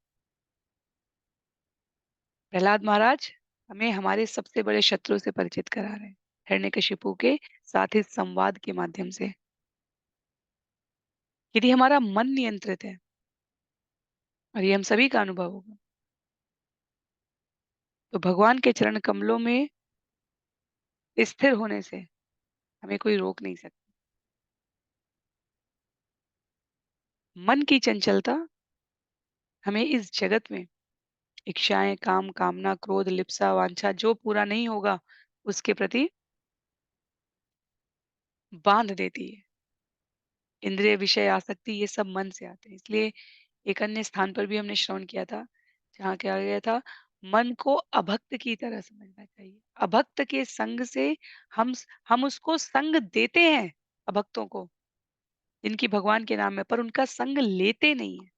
प्रहलाद महाराज हमें हमारे सबसे बड़े शत्रु से परिचित करा रहे हैं, हिरण्यकशिपु के साथ इस संवाद के माध्यम से। यदि हमारा मन नियंत्रित है, और ये हम सभी का अनुभव होगा, तो भगवान के चरण कमलों में स्थिर होने से हमें कोई रोक नहीं सकता। मन की चंचलता हमें इस जगत में इच्छाएं, काम, कामना, क्रोध, लिप्सा, वांछा जो पूरा नहीं होगा उसके प्रति बांध देती है। इंद्रिय, विषय, आसक्ति ये सब मन से आते हैं। इसलिए एक अन्य स्थान पर भी हमने श्रवण किया था, जहाँ क्या गया था, मन को अभक्त की तरह समझना चाहिए। अभक्त के संग से हम उसको संग देते हैं, अभक्तों को, जिनकी भगवान के नाम में, पर उनका संग लेते नहीं है।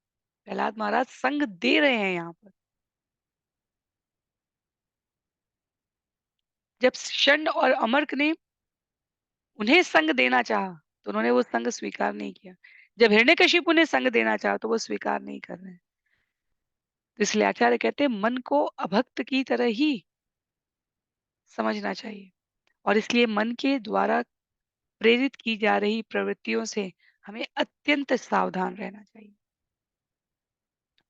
प्रहलाद महाराज संग दे रहे हैं यहाँ पर। जब षंड और अमर्क ने उन्हें संग देना चाहा, तो उन्होंने वो संग स्वीकार नहीं किया। जब हिरण्यकशिपु ने संग देना चाहा तो वो स्वीकार नहीं कर रहे हैं। तो इसलिए आचार्य कहते हैं मन को अभक्त की तरह ही समझना चाहिए और इसलिए मन के द्वारा प्रेरित की जा रही प्रवृत्तियों से हमें अत्यंत सावधान रहना चाहिए।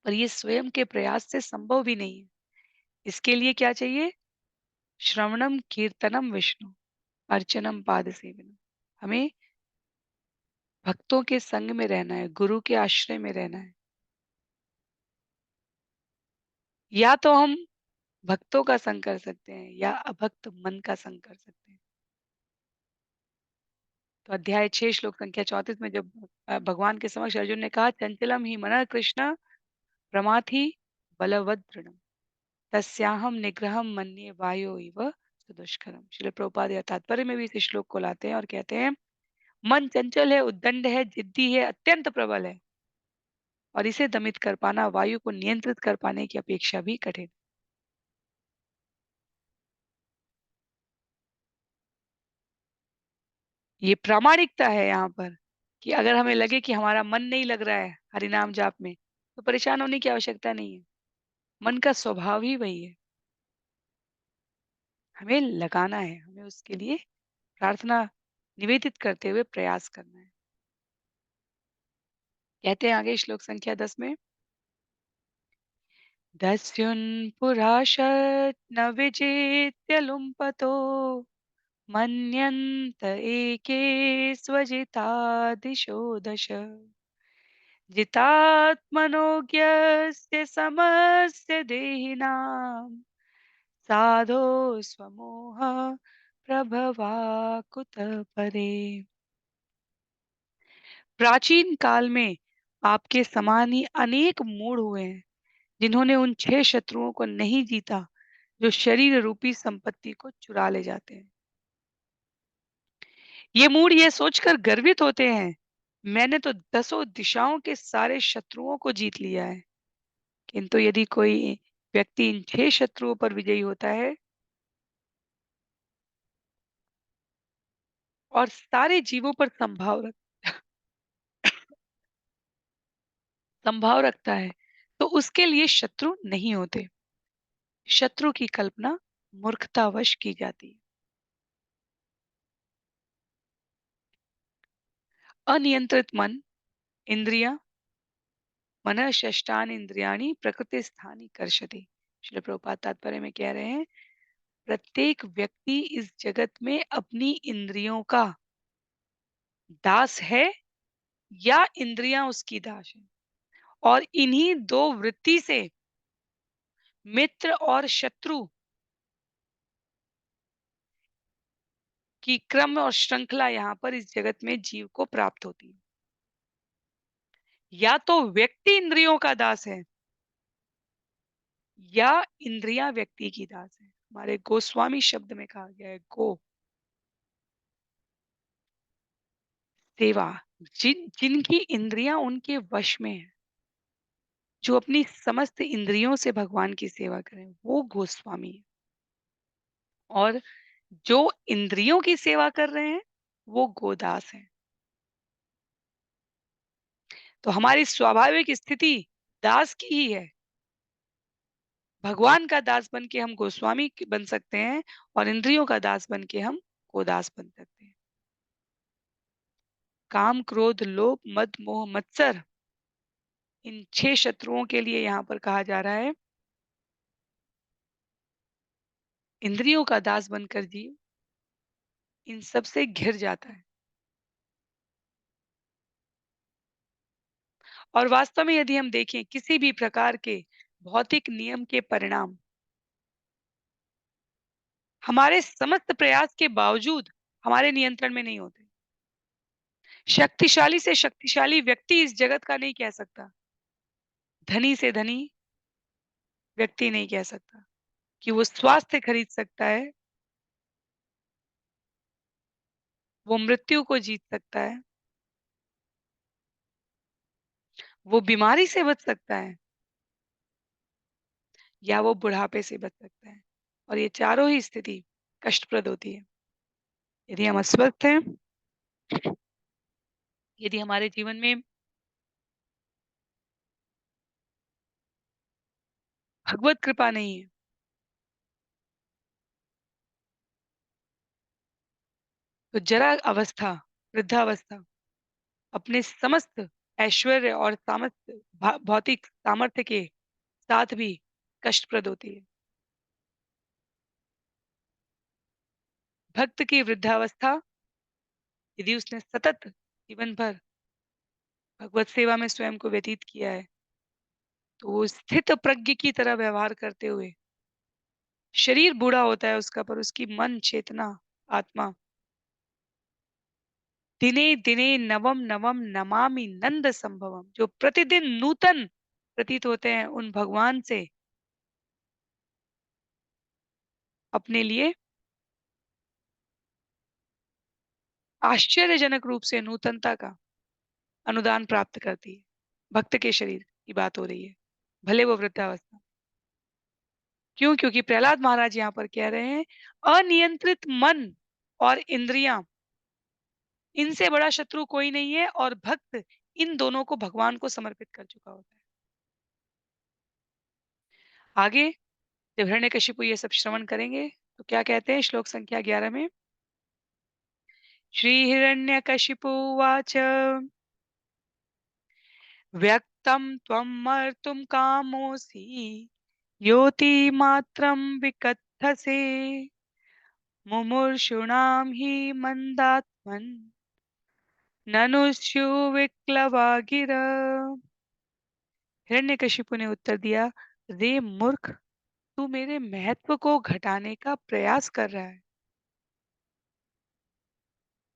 पर ये स्वयं के प्रयास से संभव भी नहीं है। इसके लिए क्या चाहिए? श्रवणम कीर्तनम विष्णु अर्चनम पाद सेवनम। हमें भक्तों के संग में रहना है, गुरु के आश्रय में रहना है। या तो हम भक्तों का संग कर सकते हैं या अभक्त मन का संग कर सकते हैं। तो अध्याय 6 श्लोक संख्या 34 में जब भगवान के समक्ष अर्जुन ने कहा चंचलम ही मनः कृष्ण प्रमाथि बलवद दृढ़म् तस्याहम निग्रहम मन्ये वायो इव सुदुष्करम। श्रील प्रभुपाद या तात्पर्य में भी इस श्लोक को लाते हैं और कहते हैं मन चंचल है, उद्दंड है, जिद्दी है, अत्यंत प्रबल है और इसे दमित कर पाना वायु को नियंत्रित कर पाने की अपेक्षा भी कठिन। ये प्रामाणिकता है यहाँ पर कि अगर हमें लगे कि हमारा मन नहीं लग रहा है हरिनाम जाप में तो परेशान होने की आवश्यकता नहीं है। मन का स्वभाव ही वही है। हमें लगाना है, हमें उसके लिए प्रार्थना निवेदित करते हुए प्रयास करना है। कहते हैं आगे श्लोक संख्या 10 में दस्युन् पुराशत् न विजेत्य लुम्पतो मन्यन्त एके स्वजिता दिशो दश जितात्मनोज्ञस्य समस्य देहिनां साधो स्वमोह प्रभवा कुतः परे। प्राचीन काल में आपके समान ही अनेक मूढ़ हुए हैं जिन्होंने उन 6 शत्रुओं को नहीं जीता जो शरीर रूपी संपत्ति को चुरा ले जाते हैं। ये मूढ़ ये सोचकर गर्वित होते हैं मैंने तो दसों दिशाओं के सारे शत्रुओं को जीत लिया है। किंतु यदि कोई व्यक्ति इन 6 शत्रुओं पर विजयी होता है और सारे जीवों पर संभाव रखता है तो उसके लिए शत्रु नहीं होते। शत्रु की कल्पना मूर्खतावश की जाती है। अनियंत्रित मन इंद्रिया मन षष्ठान इंद्रियाणी प्रकृति स्थानी कर्षति। श्रील प्रभुपाद तात्पर्य में कह रहे हैं प्रत्येक व्यक्ति इस जगत में अपनी इंद्रियों का दास है या इंद्रियां उसकी दास है और इन्हीं दो वृत्ति से मित्र और शत्रु की क्रम और श्रृंखला यहाँ पर इस जगत में जीव को प्राप्त होती है। या तो व्यक्ति इंद्रियों का दास है या इंद्रियां व्यक्ति की दास है। हमारे गोस्वामी शब्द में कहा गया है गो सेवा। जिनकी इंद्रियां उनके वश में है जो अपनी समस्त इंद्रियों से भगवान की सेवा करें वो गोस्वामी है और जो इंद्रियों की सेवा कर रहे हैं वो गोदास हैं। तो हमारी स्वाभाविक स्थिति दास की ही है। भगवान का दास बन के हम गोस्वामी बन सकते हैं और इंद्रियों का दास बन के हम गोदास बन सकते हैं। काम क्रोध लोभ मद मोह मत्सर इन 6 शत्रुओं के लिए यहाँ पर कहा जा रहा है इंद्रियों का दास बनकर जीव इन सब से घिर जाता है। और वास्तव में यदि हम देखें किसी भी प्रकार के भौतिक नियम के परिणाम हमारे समस्त प्रयास के बावजूद हमारे नियंत्रण में नहीं होते। शक्तिशाली से शक्तिशाली व्यक्ति इस जगत का नहीं कह सकता, धनी से धनी व्यक्ति नहीं कह सकता कि वो स्वास्थ्य खरीद सकता है, वो मृत्यु को जीत सकता है, वो बीमारी से बच सकता है या वो बुढ़ापे से बच सकता है। और ये चारों ही स्थिति कष्टप्रद होती है। यदि हम अस्वस्थ हैं, यदि हमारे जीवन में भगवत कृपा नहीं है, तो जरा अवस्था, वृद्धावस्था अपने समस्त ऐश्वर्य और सामर्थ्य भौतिक सामर्थ्य के साथ भी कष्टप्रद होती है। भक्त की वृद्धावस्था यदि उसने सतत जीवन भर भगवत सेवा में स्वयं को व्यतीत किया है, तो वो स्थित प्रज्ञ की तरह व्यवहार करते हुए शरीर बूढ़ा होता है उसका, पर उसकी मन, चेतना, आत्मा दिने दिने नवम नवम नमामि नंद संभवम, जो प्रतिदिन नूतन प्रतीत होते हैं, उन भगवान से अपने लिए आश्चर्यजनक रूप से नूतनता का अनुदान प्राप्त करती है। भक्त के शरीर की बात हो रही है, भले वो वृद्धावस्था। क्यों? क्योंकि प्रहलाद महाराज यहाँ पर कह रहे हैं, अनियंत्रित मन और इंद्रियां, इनसे बड़ा शत्रु कोई नहीं है, और भक्त इन दोनों को भगवान को समर्पित कर चुका होता है। आगे जब हिरण्यकशिपु ये सब श्रवण करेंगे, तो क्या कहते हैं श्लोक संख्या 11 में? श्री हिरण्यकशिपु उवाच व्यक्तं त्वं मर्तुं कामोऽसि योतिमात्रं विकत्थसे मुमुर्षूणां हि मन्दात्मन् ननु विक्लवा गिरा। हिरण्यकशिपु ने उत्तर दिया, रे मूर्ख, तू मेरे महत्व को घटाने का प्रयास कर रहा है।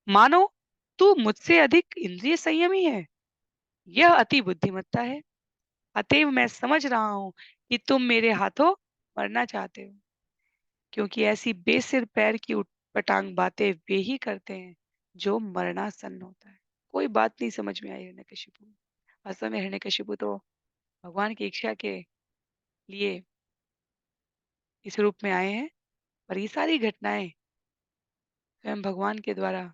मानो तू मुझसे अधिक इंद्रिय संयमी है। यह अति बुद्धिमत्ता है। अतएव मैं समझ रहा हूं कि तुम मेरे हाथों मरना चाहते हो, क्योंकि ऐसी बेसिर पैर की उटपटांग बातें वे ही करते हैं जो मरणासन्न होता है। कोई बात नहीं समझ में आई हिरण्यकशिपु को। असल में हिरण्यकशिपु तो भगवान की इच्छा के लिए इस रूप में आए हैं, पर ये सारी घटनाएं स्वयं भगवान के द्वारा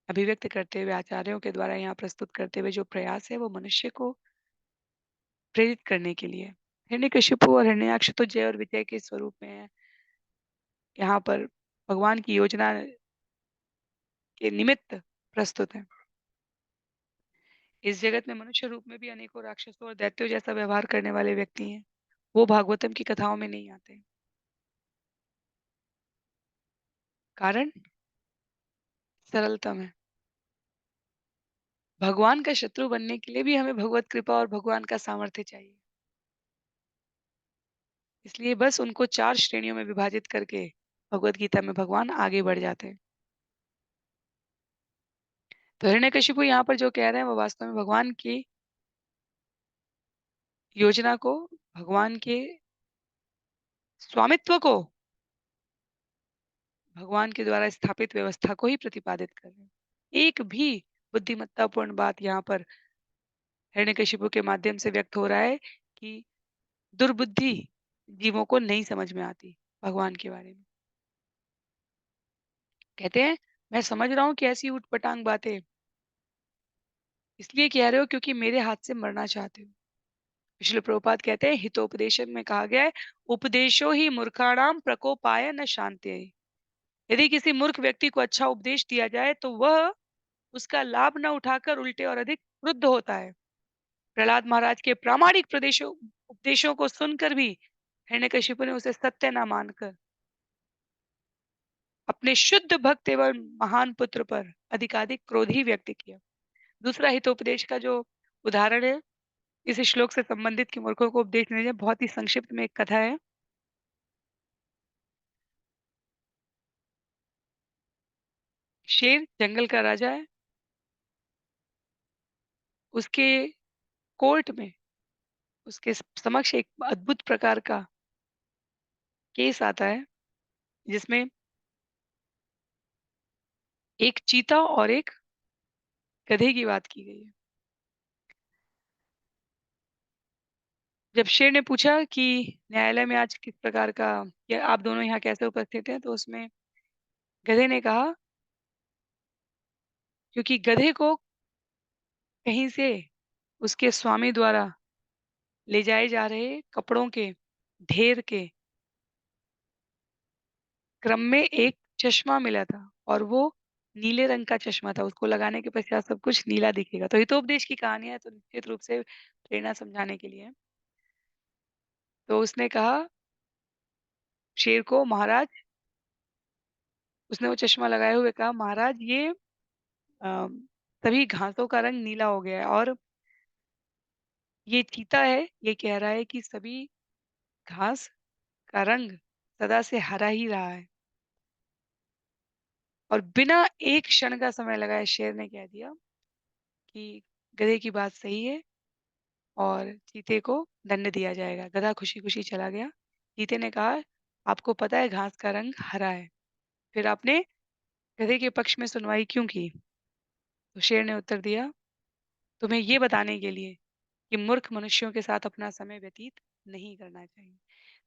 अभिव्यक्त करते हुए, आचार्यों के द्वारा यहाँ प्रस्तुत करते हुए जो प्रयास है, वो मनुष्य को प्रेरित करने के लिए। हिरण्यकशिपु और हिरण्याक्ष तो जय और विजय के स्वरूप में है। यहाँ पर भगवान की योजना के निमित्त प्रस्तुत है। इस जगत में मनुष्य रूप में भी अनेकों राक्षसों और दैत्यों जैसा व्यवहार करने वाले व्यक्ति हैं। वो भागवतम की कथाओं में नहीं आते। कारण सरलता में। भगवान का शत्रु बनने के लिए भी हमें भगवत कृपा और भगवान का सामर्थ्य चाहिए। इसलिए बस उनको 4 श्रेणियों में विभाजित करके भगवत गीता में भगवान आगे बढ़ जाते हैं। तो हिरण्यकशिपु यहाँ पर जो कह रहे हैं, वो वास्तव में भगवान की योजना को, भगवान के स्वामित्व को, भगवान के द्वारा स्थापित व्यवस्था को ही प्रतिपादित कर रहे हैं। एक भी बुद्धिमत्तापूर्ण बात यहाँ पर हिरण्यकशिपु के माध्यम से व्यक्त हो रहा है कि दुर्बुद्धि जीवों को नहीं समझ में आती भगवान के बारे में। कहते हैं, मैं समझ रहा हूँ कि ऐसी ऊटपटांग बातें इसलिए कह रहे हो क्योंकि मेरे हाथ से मरना चाहते हो। श्रील प्रभुपाद कहते हैं, हितोपदेशन में कहा गया है, उपदेशो ही मूर्खाणाम प्रकोपाय न शांति। यदि किसी मूर्ख व्यक्ति को अच्छा उपदेश दिया जाए, तो वह उसका लाभ न उठाकर उल्टे और अधिक क्रुद्ध होता है। प्रहलाद महाराज के प्रामाणिक प्रदेशों उपदेशों को सुनकर भी हिरण्यकशिपु ने उसे सत्य न मानकर अपने शुद्ध भक्त एवं महान पुत्र पर अधिकाधिक क्रोध ही व्यक्त किया। दूसरा हितोपदेश का जो उदाहरण है, इस श्लोक से संबंधित कि मूर्खों को उपदेश देने, बहुत ही संक्षिप्त में एक कथा है। शेर जंगल का राजा है। उसके कोर्ट में, उसके समक्ष एक अद्भुत प्रकार का केस आता है, जिसमें एक चीता और एक गधे की बात की गई है। जब शेर ने पूछा कि न्यायालय में आज किस प्रकार का, या आप दोनों यहाँ कैसे उपस्थित हैं, तो उसमें गधे ने कहा, क्योंकि गधे को कहीं से उसके स्वामी द्वारा ले जाए जा रहे कपड़ों के ढेर के क्रम में एक चश्मा मिला था और वो नीले रंग का चश्मा था। उसको लगाने के पश्चात सब कुछ नीला दिखेगा। तो हितोपदेश की कहानियाँ है तो निश्चित रूप से प्रेरणा समझाने के लिए है। तो उसने कहा शेर को, महाराज, उसने वो चश्मा लगाए हुए कहा, महाराज ये अ, सभी घासों का रंग नीला हो गया है और ये चीता है, ये कह रहा है कि सभी घास का रंग सदा से हरा ही रहा है। और बिना एक क्षण का समय लगाए शेर ने कह दिया कि गधे की बात सही है और चीते को दंड दिया जाएगा। गधा खुशी-खुशी चला गया। चीते ने कहा, आपको पता है घास का रंग हरा है, फिर आपने गधे के पक्ष में सुनवाई क्यों की? तो शेर ने उत्तर दिया, तुम्हें ये बताने के लिए कि मूर्ख मनुष्यों के साथ अपना समय व्यतीत नहीं करना चाहिए।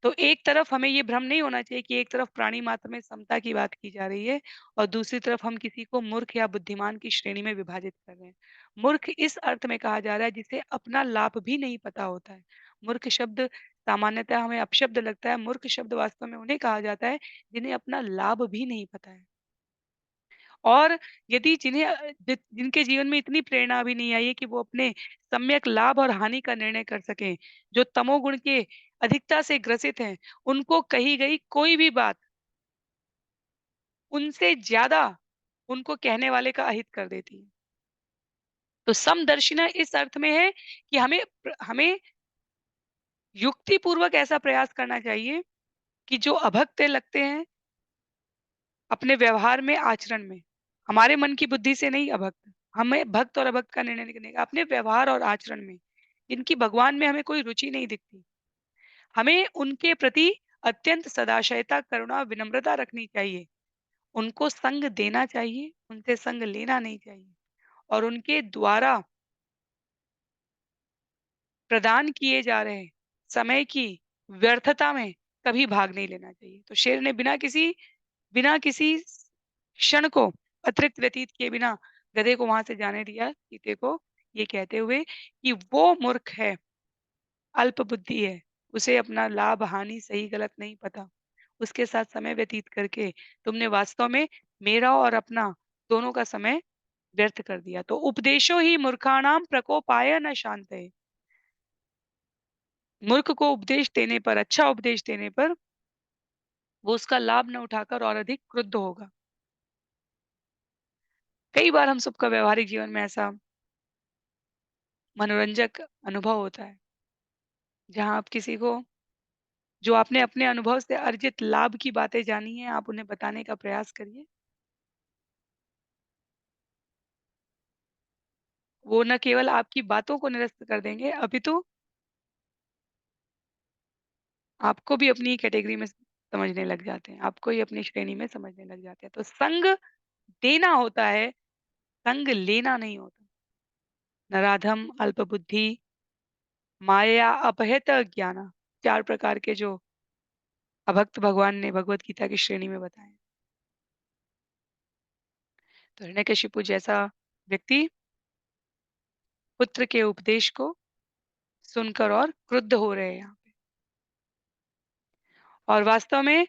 तो एक तरफ हमें ये भ्रम नहीं होना चाहिए कि एक तरफ प्राणी मात्र में समता की बात की जा रही है और दूसरी तरफ हम किसी को मूर्ख या बुद्धिमान की श्रेणी में विभाजित कर रहे हैं। मूर्ख इस अर्थ में कहा जा रहा है जिसे अपना लाभ भी नहीं पता होता है। मूर्ख शब्द सामान्यतः हमें अपशब्द लगता है। मूर्ख शब्द वास्तव में उन्हें कहा जाता है जिन्हें अपना लाभ भी नहीं पता है। और यदि जिनके जीवन में इतनी प्रेरणा भी नहीं आई है कि वो अपने सम्यक लाभ और हानि का निर्णय कर सकें, जो तमोगुण के अधिकता से ग्रसित हैं, उनको कही गई कोई भी बात उनसे ज़्यादा उनको कहने वाले का अहित कर देती है। तो समदर्शिना इस अर्थ में है कि हमें युक्तिपूर्वक ऐसा प्रयास करना चाहिए कि जो अभक्त लगते हैं अपने व्यवहार में, आचरण में, हमारे मन की बुद्धि से नहीं अभक्त, हमें भक्त और अभक्त का निर्णय नहीं करने का, अपने व्यवहार और आचरण में, जिनकी भगवान में हमें कोई रुचि नहीं दिखती, हमें उनके प्रति अत्यंत सदाशयता, करुणा, विनम्रता रखनी चाहिए। उनको संग देना चाहिए, उनसे संग लेना नहीं चाहिए और उनके द्वारा प्रदान किए जा रहे समय की व्यर्थता में कभी भाग नहीं लेना चाहिए। तो शेर ने बिना किसी क्षण को अतिरिक्त व्यतीत किए बिना गधे को वहां से जाने दिया, चीते को, ये कहते हुए कि वो मूर्ख है, अल्प बुद्धि है, उसे अपना लाभ हानि सही गलत नहीं पता। उसके साथ समय व्यतीत करके तुमने वास्तव में मेरा और अपना दोनों का समय व्यर्थ कर दिया। तो उपदेशो ही मूर्खाणाम प्रकोपाय न शांतये। मूर्ख को उपदेश देने पर, अच्छा उपदेश देने पर वो उसका लाभ न उठाकर और अधिक क्रुद्ध होगा। कई बार हम सबका व्यावहारिक जीवन में ऐसा मनोरंजक अनुभव होता है, जहाँ आप किसी को जो आपने अपने अनुभव से अर्जित लाभ की बातें जानी हैं, आप उन्हें बताने का प्रयास करिए। वो न केवल आपकी बातों को निरस्त कर देंगे, अपितु आपको भी अपनी कैटेगरी में समझने लग जाते हैं, आपको ही अपनी श्रेणी में समझने लग जाते हैं। तो संग देना होता है, संग लेना नहीं होता। नराधम, अल्पबुद्धि, माया, अपहृत ज्ञान, 4 प्रकार के जो अभक्त भगवान ने भगवत गीता की श्रेणी में बताए। तो हिरण्यकशिपु जैसा व्यक्ति पुत्र के उपदेश को सुनकर और क्रुद्ध हो रहे हैं यहाँ पे। और वास्तव में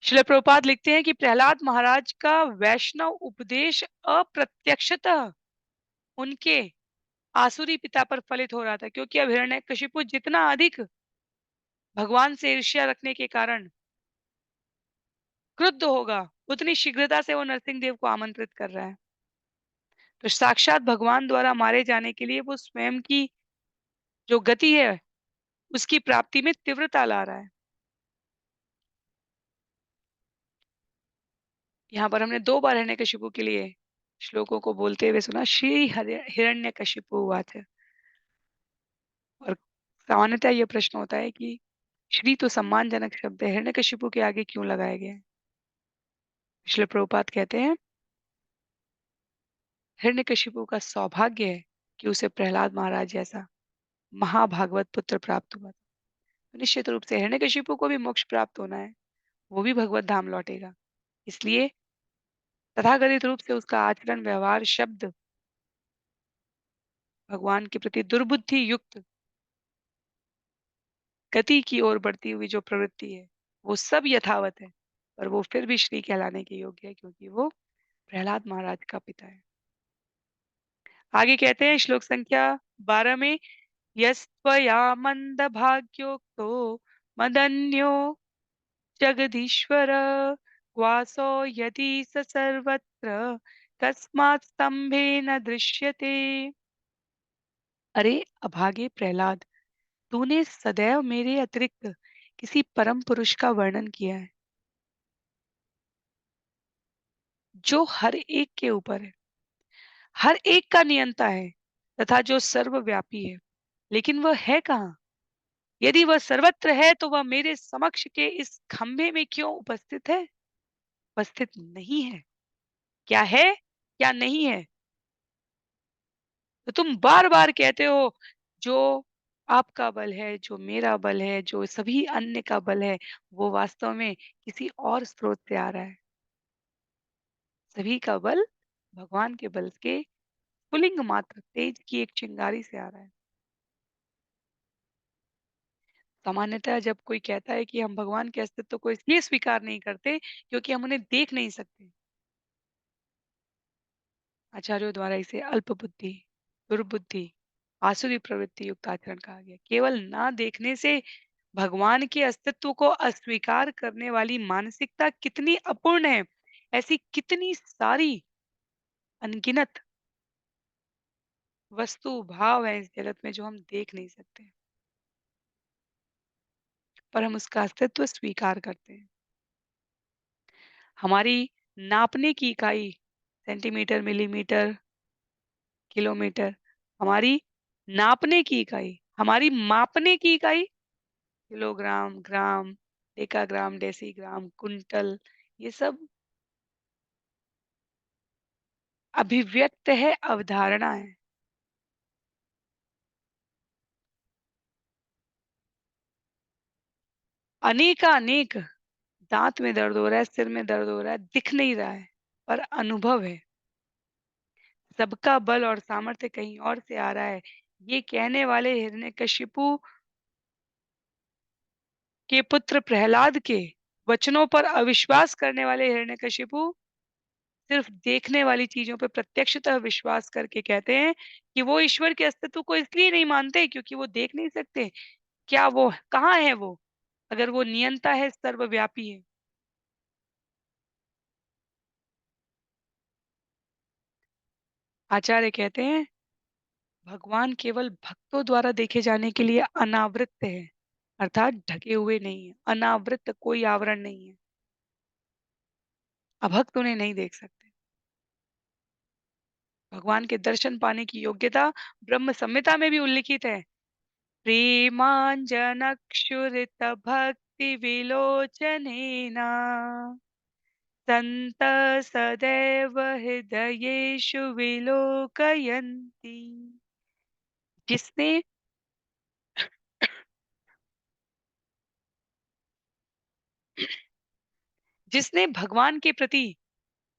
श्रील प्रभुपाद लिखते हैं कि प्रहलाद महाराज का वैष्णव उपदेश अप्रत्यक्षतः उनके आसुरी पिता पर फलित हो रहा था, क्योंकि अब हिरण्यकशिपु जितना अधिक भगवान से ईर्ष्या रखने के कारण क्रुद्ध होगा, उतनी शीघ्रता से वो नरसिंह देव को आमंत्रित कर रहा है। तो साक्षात भगवान द्वारा मारे जाने के लिए वो स्वयं की जो गति है, उसकी प्राप्ति में तीव्रता ला रहा है। यहाँ पर हमने 2 बार हिरण्यकशिपु के लिए श्लोकों को बोलते हुए सुना, श्री हिरण्यकशिपु उवाच। और सामान्यतः ये प्रश्न होता है कि श्री तो सम्मानजनक शब्द है, हिरण्यकशिपु के आगे क्यों लगाए गए हैं? श्रील प्रभुपाद कहते हैं, हिरण्यकशिपु का सौभाग्य है कि उसे प्रहलाद महाराज जैसा महाभागवत पुत्र प्राप्त हुआ। तो निश्चित रूप से हिरण्यकशिपु को भी मोक्ष प्राप्त होना है, वो भी भगवत धाम लौटेगा। इसलिए तथाकथित रूप से उसका आचरण, व्यवहार, शब्द भगवान के प्रति दुर्बुद्धि युक्त गति की ओर बढ़ती हुई जो प्रवृत्ति है, वो सब यथावत है, पर वो फिर भी श्री कहलाने के योग्य है क्योंकि वो प्रहलाद महाराज का पिता है। आगे कहते हैं श्लोक संख्या 12 में यस्त्वया मन्दभाग्योक्तो मदन्यो जगदीश्वर क्वासो यदि स सर्वत्र कस्मात् स्तंभेन दृश्यते। अरे अभागे प्रहलाद, तूने सदैव मेरे अतिरिक्त किसी परम पुरुष का वर्णन किया है जो हर एक के ऊपर है, हर एक का नियंता है तथा जो सर्वव्यापी है, लेकिन वह है कहाँ? यदि वह सर्वत्र है तो वह मेरे समक्ष के इस खंभे में क्यों उपस्थित है? उपस्थित नहीं है। क्या है? क्या नहीं है? तो तुम बार-बार कहते हो जो आपका बल है, जो मेरा बल है, जो सभी अन्य का बल है, वो वास्तव में किसी और स्रोत से आ रहा है। सभी का बल भगवान के बल के स्फुलिंग मात्र तेज की एक चिंगारी से आ रहा है। सामान्यतः जब कोई कहता है कि हम भगवान के अस्तित्व को इसलिए स्वीकार नहीं करते क्योंकि हम उन्हें देख नहीं सकते। आचार्यों द्वारा इसे अल्प बुद्धि, दुर्बुद्धि, आसुरी प्रवृत्ति युक्त आचरण कहा गया। केवल ना देखने से भगवान के अस्तित्व को अस्वीकार करने वाली मानसिकता कितनी अपूर्ण है। ऐसी कितनी सारी अनगिनत वस्तु भाव है इस जगत में जो हम देख नहीं सकते, पर हम उसका अस्तित्व स्वीकार करते हैं। हमारी नापने की इकाई सेंटीमीटर, मिलीमीटर, किलोमीटर, हमारी नापने की इकाई, हमारी मापने की इकाई किलोग्राम, ग्राम, डेकाग्राम, डेसीग्राम, कुंटल, ये सब अभिव्यक्त है, अवधारणा है। अनेकानेक दाँत में दर्द हो रहा है, सिर में दर्द हो रहा है, दिख नहीं रहा है, पर अनुभव है। सबका बल और सामर्थ्य कहीं और से आ रहा है। ये कहने वाले हिरण्यकशिपु के पुत्र प्रहलाद के वचनों पर अविश्वास करने वाले हिरण्यकशिपु सिर्फ देखने वाली चीजों पर प्रत्यक्षतः विश्वास करके कहते हैं कि वो ईश्वर के अस्तित्व को इसलिए नहीं मानते क्योंकि वो देख नहीं सकते। क्या वो कहाँ है वो? अगर वो नियंता है, सर्वव्यापी है। आचार्य कहते हैं भगवान केवल भक्तों द्वारा देखे जाने के लिए अनावृत है, अर्थात ढके हुए नहीं है। अनावृत कोई आवरण नहीं है। अभक्त उन्हें नहीं देख सकते। भगवान के दर्शन पाने की योग्यता ब्रह्म संहिता में भी उल्लिखित है। प्रेमाञ्जनक्षुरित भक्ति विलोचनेन सन्तः सदैव हृदयेषु विलोकयन्ति। जिसने जिसने भगवान के प्रति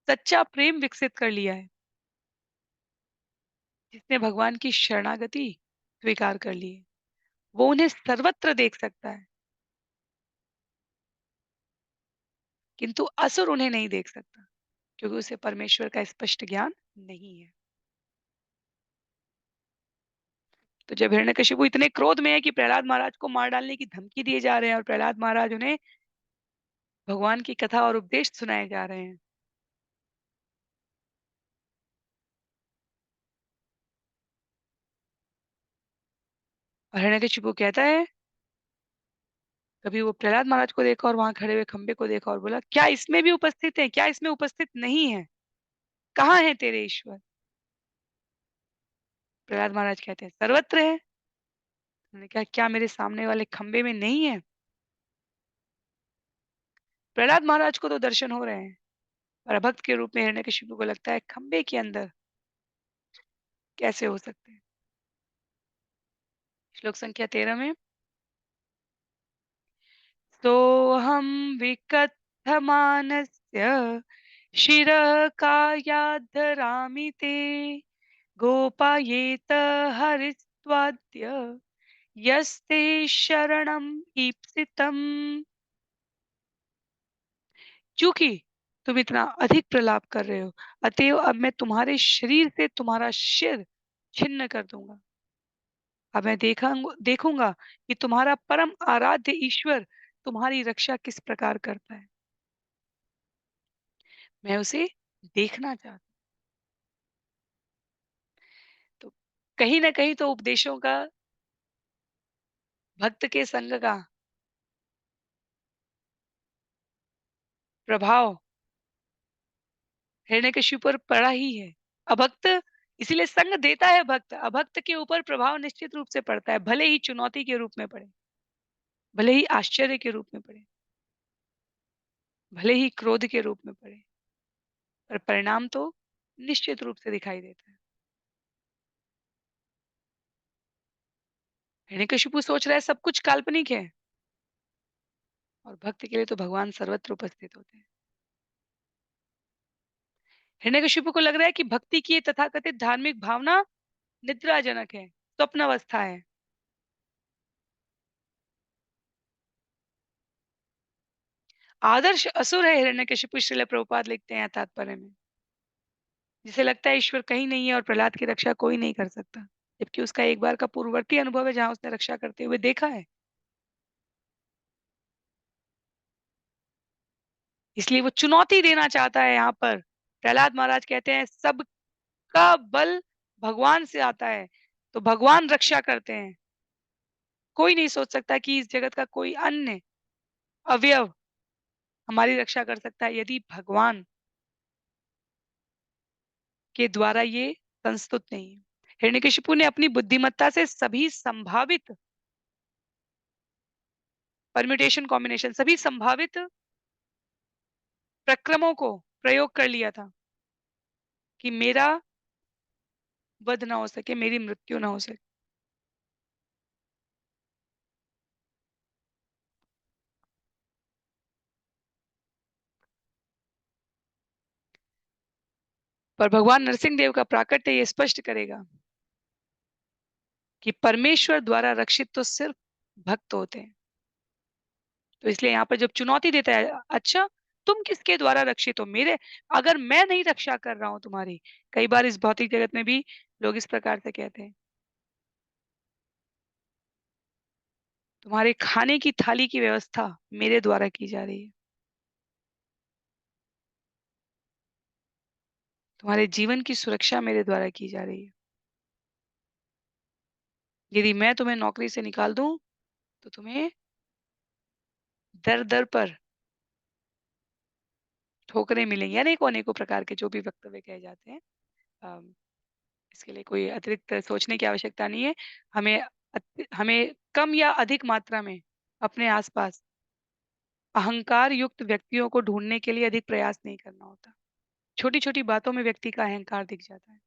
सच्चा प्रेम विकसित कर लिया है, जिसने भगवान की शरणागति स्वीकार कर ली है, वो उन्हें सर्वत्र देख सकता है, किंतु असुर उन्हें नहीं देख सकता, क्योंकि उसे परमेश्वर का स्पष्ट ज्ञान नहीं है। तो जब हिरण्यकशिपु इतने क्रोध में है कि प्रहलाद महाराज को मार डालने की धमकी दिए जा रहे हैं और प्रहलाद महाराज उन्हें भगवान की कथा और उपदेश सुनाए जा रहे हैं, और हिरण्यकशिपु कहता है, कभी वो प्रहलाद महाराज को देखा और वहां खड़े हुए खंबे को देखा और बोला, क्या इसमें भी उपस्थित है? क्या इसमें उपस्थित नहीं है? कहाँ है तेरे ईश्वर? प्रहलाद महाराज कहते हैं सर्वत्र है। उन्होंने कहा क्या मेरे सामने वाले खंबे में नहीं है? प्रहलाद महाराज को तो दर्शन हो रहे हैं, पर भक्त के रूप में हिरण्यकशिपु को लगता है खंबे के अंदर कैसे हो सकते हैं। श्लोक संख्या 13 में सोऽहं विकथमानस्य शिरः कार्याद्धरामि ते गोपायेत हरिस्त्वाद्य यस्ते शरणम ईप्सितम। चूंकि तुम इतना अधिक प्रलाप कर रहे हो, अतएव अब मैं तुम्हारे शरीर से तुम्हारा सिर छिन्न कर दूंगा। अब मैं देखूंगा कि तुम्हारा परम आराध्य ईश्वर तुम्हारी रक्षा किस प्रकार करता है। मैं उसे देखना चाहता हूं। तो कहीं ना कहीं तो उपदेशों का, भक्त के संग का प्रभाव हिरण्यकशिपु पर पड़ा ही है। अभक्त इसीलिए संग देता है भक्त, अभक्त के ऊपर प्रभाव निश्चित रूप से पड़ता है, भले ही चुनौती के रूप में पड़े, भले ही आश्चर्य के रूप में पड़े, भले ही क्रोध के रूप में पड़े, पर परिणाम तो निश्चित रूप से दिखाई देता है। हिरण्यकशिपु सोच रहा है सब कुछ काल्पनिक है, और भक्त के लिए तो भगवान सर्वत्र उपस्थित होते हैं। हिरण्यकशिपु को लग रहा है कि भक्ति की ये तथाकथित धार्मिक भावना निद्राजनक है, स्वप्न अवस्था है। आदर्श असुर है हिरण्यकशिपु, श्रील प्रभुपाद लिखते हैं तात्पर्य में। जिसे लगता है ईश्वर कहीं नहीं है और प्रहलाद की रक्षा कोई नहीं कर सकता, जबकि उसका एक बार का पूर्ववर्ती अनुभव है जहां उसने रक्षा करते हुए देखा है। इसलिए वो चुनौती देना चाहता है यहाँ पर। प्रहलाद महाराज कहते हैं सबका बल भगवान से आता है, तो भगवान रक्षा करते हैं। कोई नहीं सोच सकता कि इस जगत का कोई अन्य अवयव हमारी रक्षा कर सकता है, यदि भगवान के द्वारा ये संस्तुत नहीं है। हिरण्यकशिपु ने अपनी बुद्धिमत्ता से सभी संभावित परम्यूटेशन कॉम्बिनेशन, सभी संभावित प्रक्रमों को प्रयोग कर लिया था कि मेरा वध ना हो सके, मेरी मृत्यु ना हो सके। पर भगवान नरसिंह देव का प्राकट्य ये स्पष्ट करेगा कि परमेश्वर द्वारा रक्षित तो सिर्फ भक्त होते हैं। तो इसलिए यहाँ पर जब चुनौती देता है, अच्छा तुम किसके द्वारा रक्षित हो, मेरे, अगर मैं नहीं रक्षा कर रहा हूं तुम्हारी। कई बार इस भौतिक जगत में भी लोग इस प्रकार से कहते हैं, तुम्हारे खाने की थाली की व्यवस्था मेरे द्वारा की जा रही है, तुम्हारे जीवन की सुरक्षा मेरे द्वारा की जा रही है। यदि मैं तुम्हें नौकरी से निकाल दूं तो तुम्हें दर दर पर ठोकरें मिलेंगी, अनेकों अनेकों प्रकार के जो भी वक्तव्य कहे जाते हैं। अम, इसके लिए कोई अतिरिक्त सोचने की आवश्यकता नहीं है। हमें हमें कम या अधिक मात्रा में अपने आसपास अहंकार युक्त व्यक्तियों को ढूंढने के लिए अधिक प्रयास नहीं करना होता। छोटी छोटी बातों में व्यक्ति का अहंकार दिख जाता है।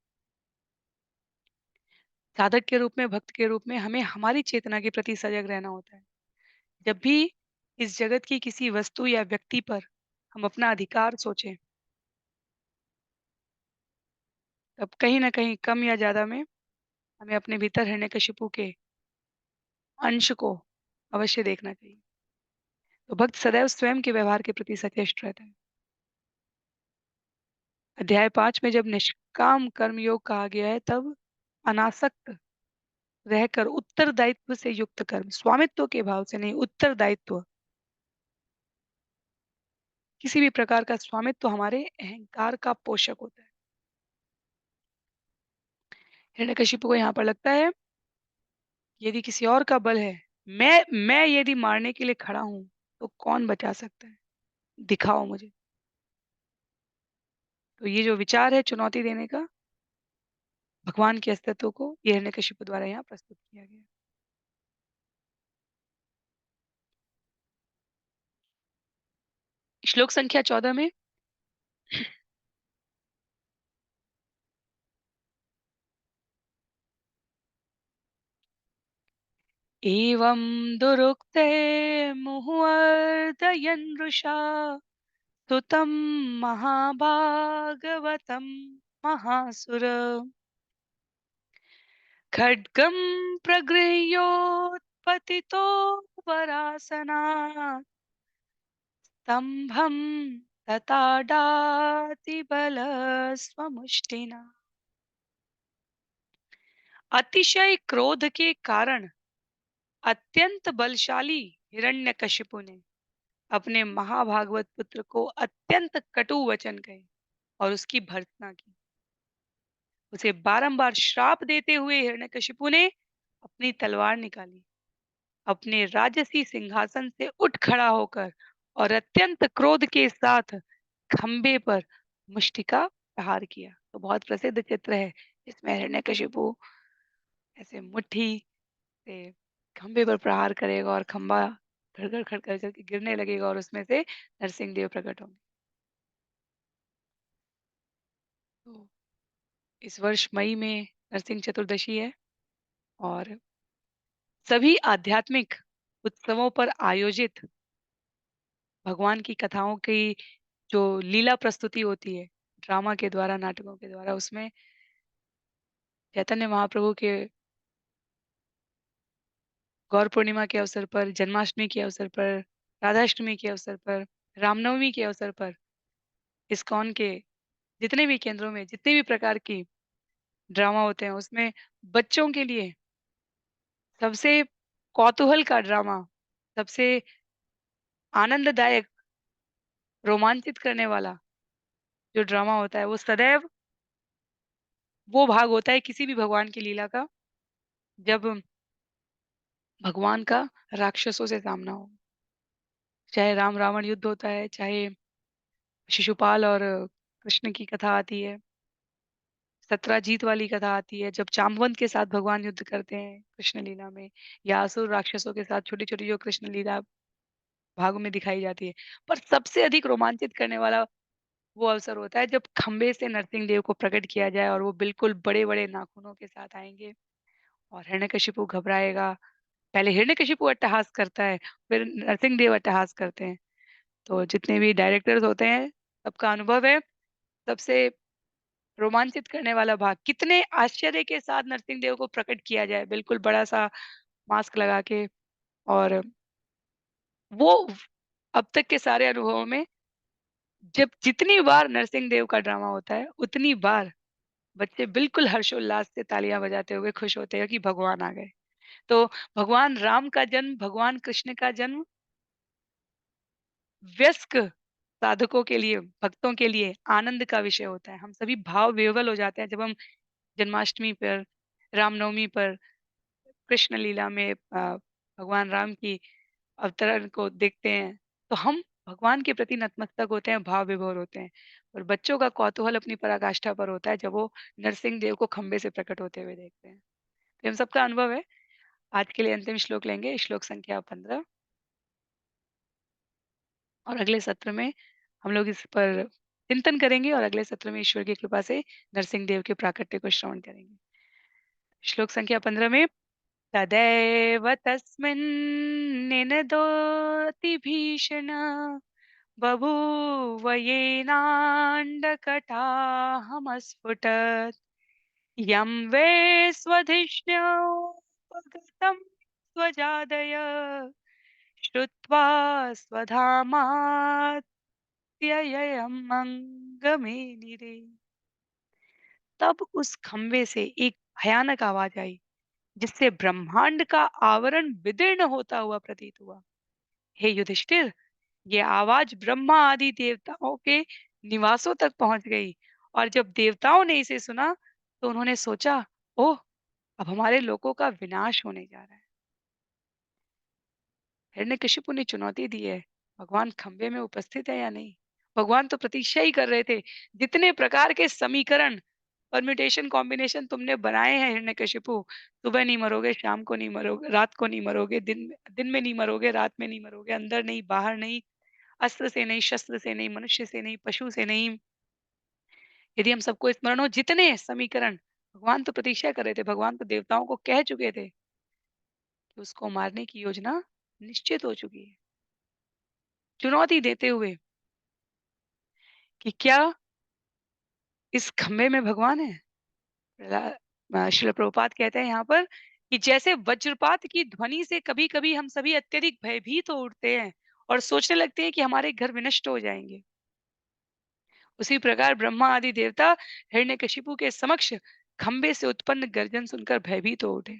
साधक के रूप में, भक्त के रूप में हमें हमारी चेतना के प्रति सजग रहना होता है। जब भी इस जगत की किसी वस्तु या व्यक्ति पर हम अपना अधिकार सोचें, तब कहीं ना कहीं कम या ज्यादा में हमें अपने भीतर हिरण्यकशिपु के अंश को अवश्य देखना चाहिए। तो भक्त सदैव स्वयं के व्यवहार के प्रति सचेष्ट रहता है। अध्याय 5 में जब निष्काम कर्मयोग कहा गया है, तब अनासक्त रहकर उत्तरदायित्व से युक्त कर्म, स्वामित्व के भाव से नहीं, उत्तरदायित्व, किसी भी प्रकार का स्वामित्व हमारे अहंकार का पोषक होता है। हिरण्यकशिपु को यहाँ पर लगता है यदि किसी और का बल है, मैं यदि मारने के लिए खड़ा हूं तो कौन बचा सकता है, दिखाओ मुझे। तो ये जो विचार है चुनौती देने का, भगवान के अस्तित्व को ये हिरण्यकशिपु द्वारा यहाँ प्रस्तुत किया गया। श्लोक संख्या 14 में, एवं दुरुक्ते मुहुर्दयन् रुषा सुतं महाभागवतं महासुर। खड्गं प्रगृह्योत्पतितो वरासनात् स्तम्भं तताडातिबलस्वमुष्टिना। अतिशय क्रोध के कारण अत्यंत बलशाली हिरण्यकशिपु ने अपने महाभागवत पुत्र को अत्यंत कटु वचन कहे और उसकी भर्त्सना की। उसे बारंबार श्राप देते हुए हिरण्यकशिपु ने अपनी तलवार निकाली, अपने राजसी सिंहासन से उठ खड़ा होकर और अत्यंत क्रोध के साथ खंबे पर मुष्टिका प्रहार किया। तो बहुत प्रसिद्ध चित्र है जिसमें हिरण्यकशिपु ऐसे मुट्ठी से खंबे पर प्रहार करेगा और खंबा खड़खड़ खड़खड़ करके गिरने लगेगा और उसमें से नरसिंह देव प्रकट होंगे। तो इस वर्ष मई में नरसिंह चतुर्दशी है और सभी आध्यात्मिक उत्सवों पर आयोजित भगवान की कथाओं की जो लीला प्रस्तुति होती है ड्रामा के द्वारा, नाटकों के द्वारा, उसमें चैतन्य महाप्रभु के गौर पूर्णिमा के अवसर पर, जन्माष्टमी के अवसर पर, राधाष्टमी के अवसर पर, रामनवमी के अवसर पर इस्कॉन के जितने भी केंद्रों में जितने भी प्रकार की ड्रामा होते हैं उसमें बच्चों के लिए सबसे कौतूहल का ड्रामा, सबसे आनंददायक, रोमांचित करने वाला जो ड्रामा होता है वो सदैव वो भाग होता है किसी भी भगवान की लीला का जब भगवान का राक्षसों से सामना हो। चाहे राम रावण युद्ध होता है, चाहे शिशुपाल और कृष्ण की कथा आती है, सत्राजीत वाली कथा आती है जब जाम्बवंत के साथ भगवान युद्ध करते हैं कृष्ण लीला में, या असुर राक्षसों के साथ छोटी छोटी जो कृष्ण लीला भागों में दिखाई जाती है। पर सबसे अधिक रोमांचित करने वाला वो अवसर होता है जब खंबे से नरसिंह देव को प्रकट किया जाए और वो बिल्कुल बड़े बड़े नाखूनों के साथ आएंगे और हिरण्यकशिपु घबराएगा। पहले हिरण्यकशिपु अट्टहास करता है, फिर नरसिंह देव अट्टहास करते हैं। तो जितने भी डायरेक्टर्स होते हैं सबका अनुभव है, सबसे रोमांचित करने वाला भाग कितने आश्चर्य के साथ नरसिंह देव को प्रकट किया जाए बिल्कुल बड़ा सा मास्क लगा के। और वो अब तक के सारे अनुभवों में जब जितनी बार नरसिंह देव का ड्रामा होता है उतनी बार बच्चे बिल्कुल हर्षोल्लास से तालियां बजाते हुए खुश होते हैं कि भगवान आ गए। तो भगवान राम का जन्म, भगवान कृष्ण का जन्म व्यस्क साधकों के लिए, भक्तों के लिए आनंद का विषय होता है। हम सभी भाव विह्वल हो जाते हैं जब हम जन्माष्टमी पर, रामनवमी पर, कृष्ण लीला में भगवान राम की अवतरण को देखते हैं, तो हम भगवान के प्रति नतमस्तक होते हैं, भाव विभोर होते हैं। और बच्चों का कौतूहल अपनी पराकाष्ठा पर होता है जब वो नरसिंह देव को खंबे से प्रकट होते हुए देखते हैं। तो हम सबका अनुभव है। आज के लिए अंतिम श्लोक लेंगे, श्लोक संख्या 15, और अगले सत्र में हम लोग इस पर चिंतन करेंगे और अगले सत्र में ईश्वर की कृपा से नरसिंह देव के प्राकट्य को श्रवण करेंगे। श्लोक संख्या 15 में तदैव तस्मिन् निनदोतिभीषण बभूव येनाण्डकटाहमस्फुटत् यं वै स्वधिष्ण्योपगतं स्वजादय श्रुत्वा स्वधामात्ययमङ्गमेनिरे। तब उस खंबे से एक भयानक आवाज आई जिससे ब्रह्मांड का आवरण विदीर्ण होता हुआ प्रतीत हुआ। हे युधिष्ठिर, ये आवाज ब्रह्मा आदि देवताओं के निवासों तक पहुंच गई और जब देवताओं ने इसे सुना तो उन्होंने सोचा, ओह, अब हमारे लोगों का विनाश होने जा रहा है। हिरण्यकशिपु ने चुनौती दी है, भगवान खंबे में उपस्थित है या नहीं। भगवान तो प्रतीक्षा ही कर रहे थे। जितने प्रकार के समीकरण, परम्यूटेशन, कॉम्बिनेशन तुमने बनाए हैं हिरण्यकशिपु, सुबह नहीं मरोगे, शाम को नहीं मरोगे, रात को नहीं मरोगे, दिन में नहीं मरोगे, रात में नहीं मरोगे, अंदर नहीं, बाहर नहीं, अस्त्र से नहीं, शस्त्र से नहीं, मनुष्य से नहीं, पशु से नहीं। यदि हम सबको स्मरण हो जितने समीकरण, भगवान तो प्रतीक्षा कर रहे थे, भगवान तो देवताओं को कह चुके थे कि उसको मारने की योजना निश्चित हो चुकी है। चुनौती देते हुए कि क्या इस खंबे में भगवान है? श्रील प्रभुपाद कहते हैं यहाँ पर कि जैसे वज्रपात की ध्वनि से कभी-कभी हम सभी अत्यधिक भयभीत हो उठते हैं और सोचने लगते हैं कि हमारे घर विनष्ट हो जाएँगे। उसी प्रकार ब्रह्मा आदि देवता हिरण्यकशिपु के समक्ष खंबे से उत्पन्न गर्जन सुनकर भयभीत हो उठे।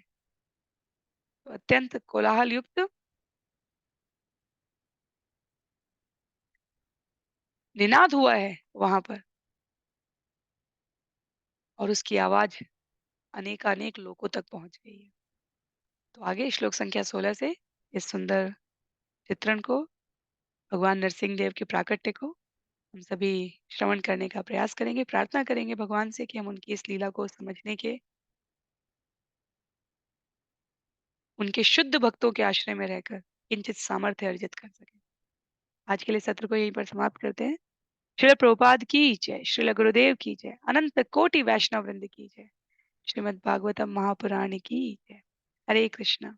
तो अत्यंत कोलाहल युक्त निनाद हुआ है वहाँ पर और उसकी आवाज़ अनेकानेक लोगों तक पहुँच गई है। तो आगे श्लोक संख्या 16 से इस सुंदर चित्रण को, भगवान नरसिंह देव के प्राकट्य को हम सभी श्रवण करने का प्रयास करेंगे, प्रार्थना करेंगे भगवान से कि हम उनकी इस लीला को समझने के, उनके शुद्ध भक्तों के आश्रय में रहकर किंचित सामर्थ्य अर्जित कर सकें। आज के लिए सत्र को यहीं पर समाप्त करते हैं। श्रील प्रभुपाद की जय, श्रील गुरुदेव की जय, अनंत कोटि वैष्णव वृंद की जय, श्रीमद् भागवतम महापुराण की जय। हरे कृष्णा।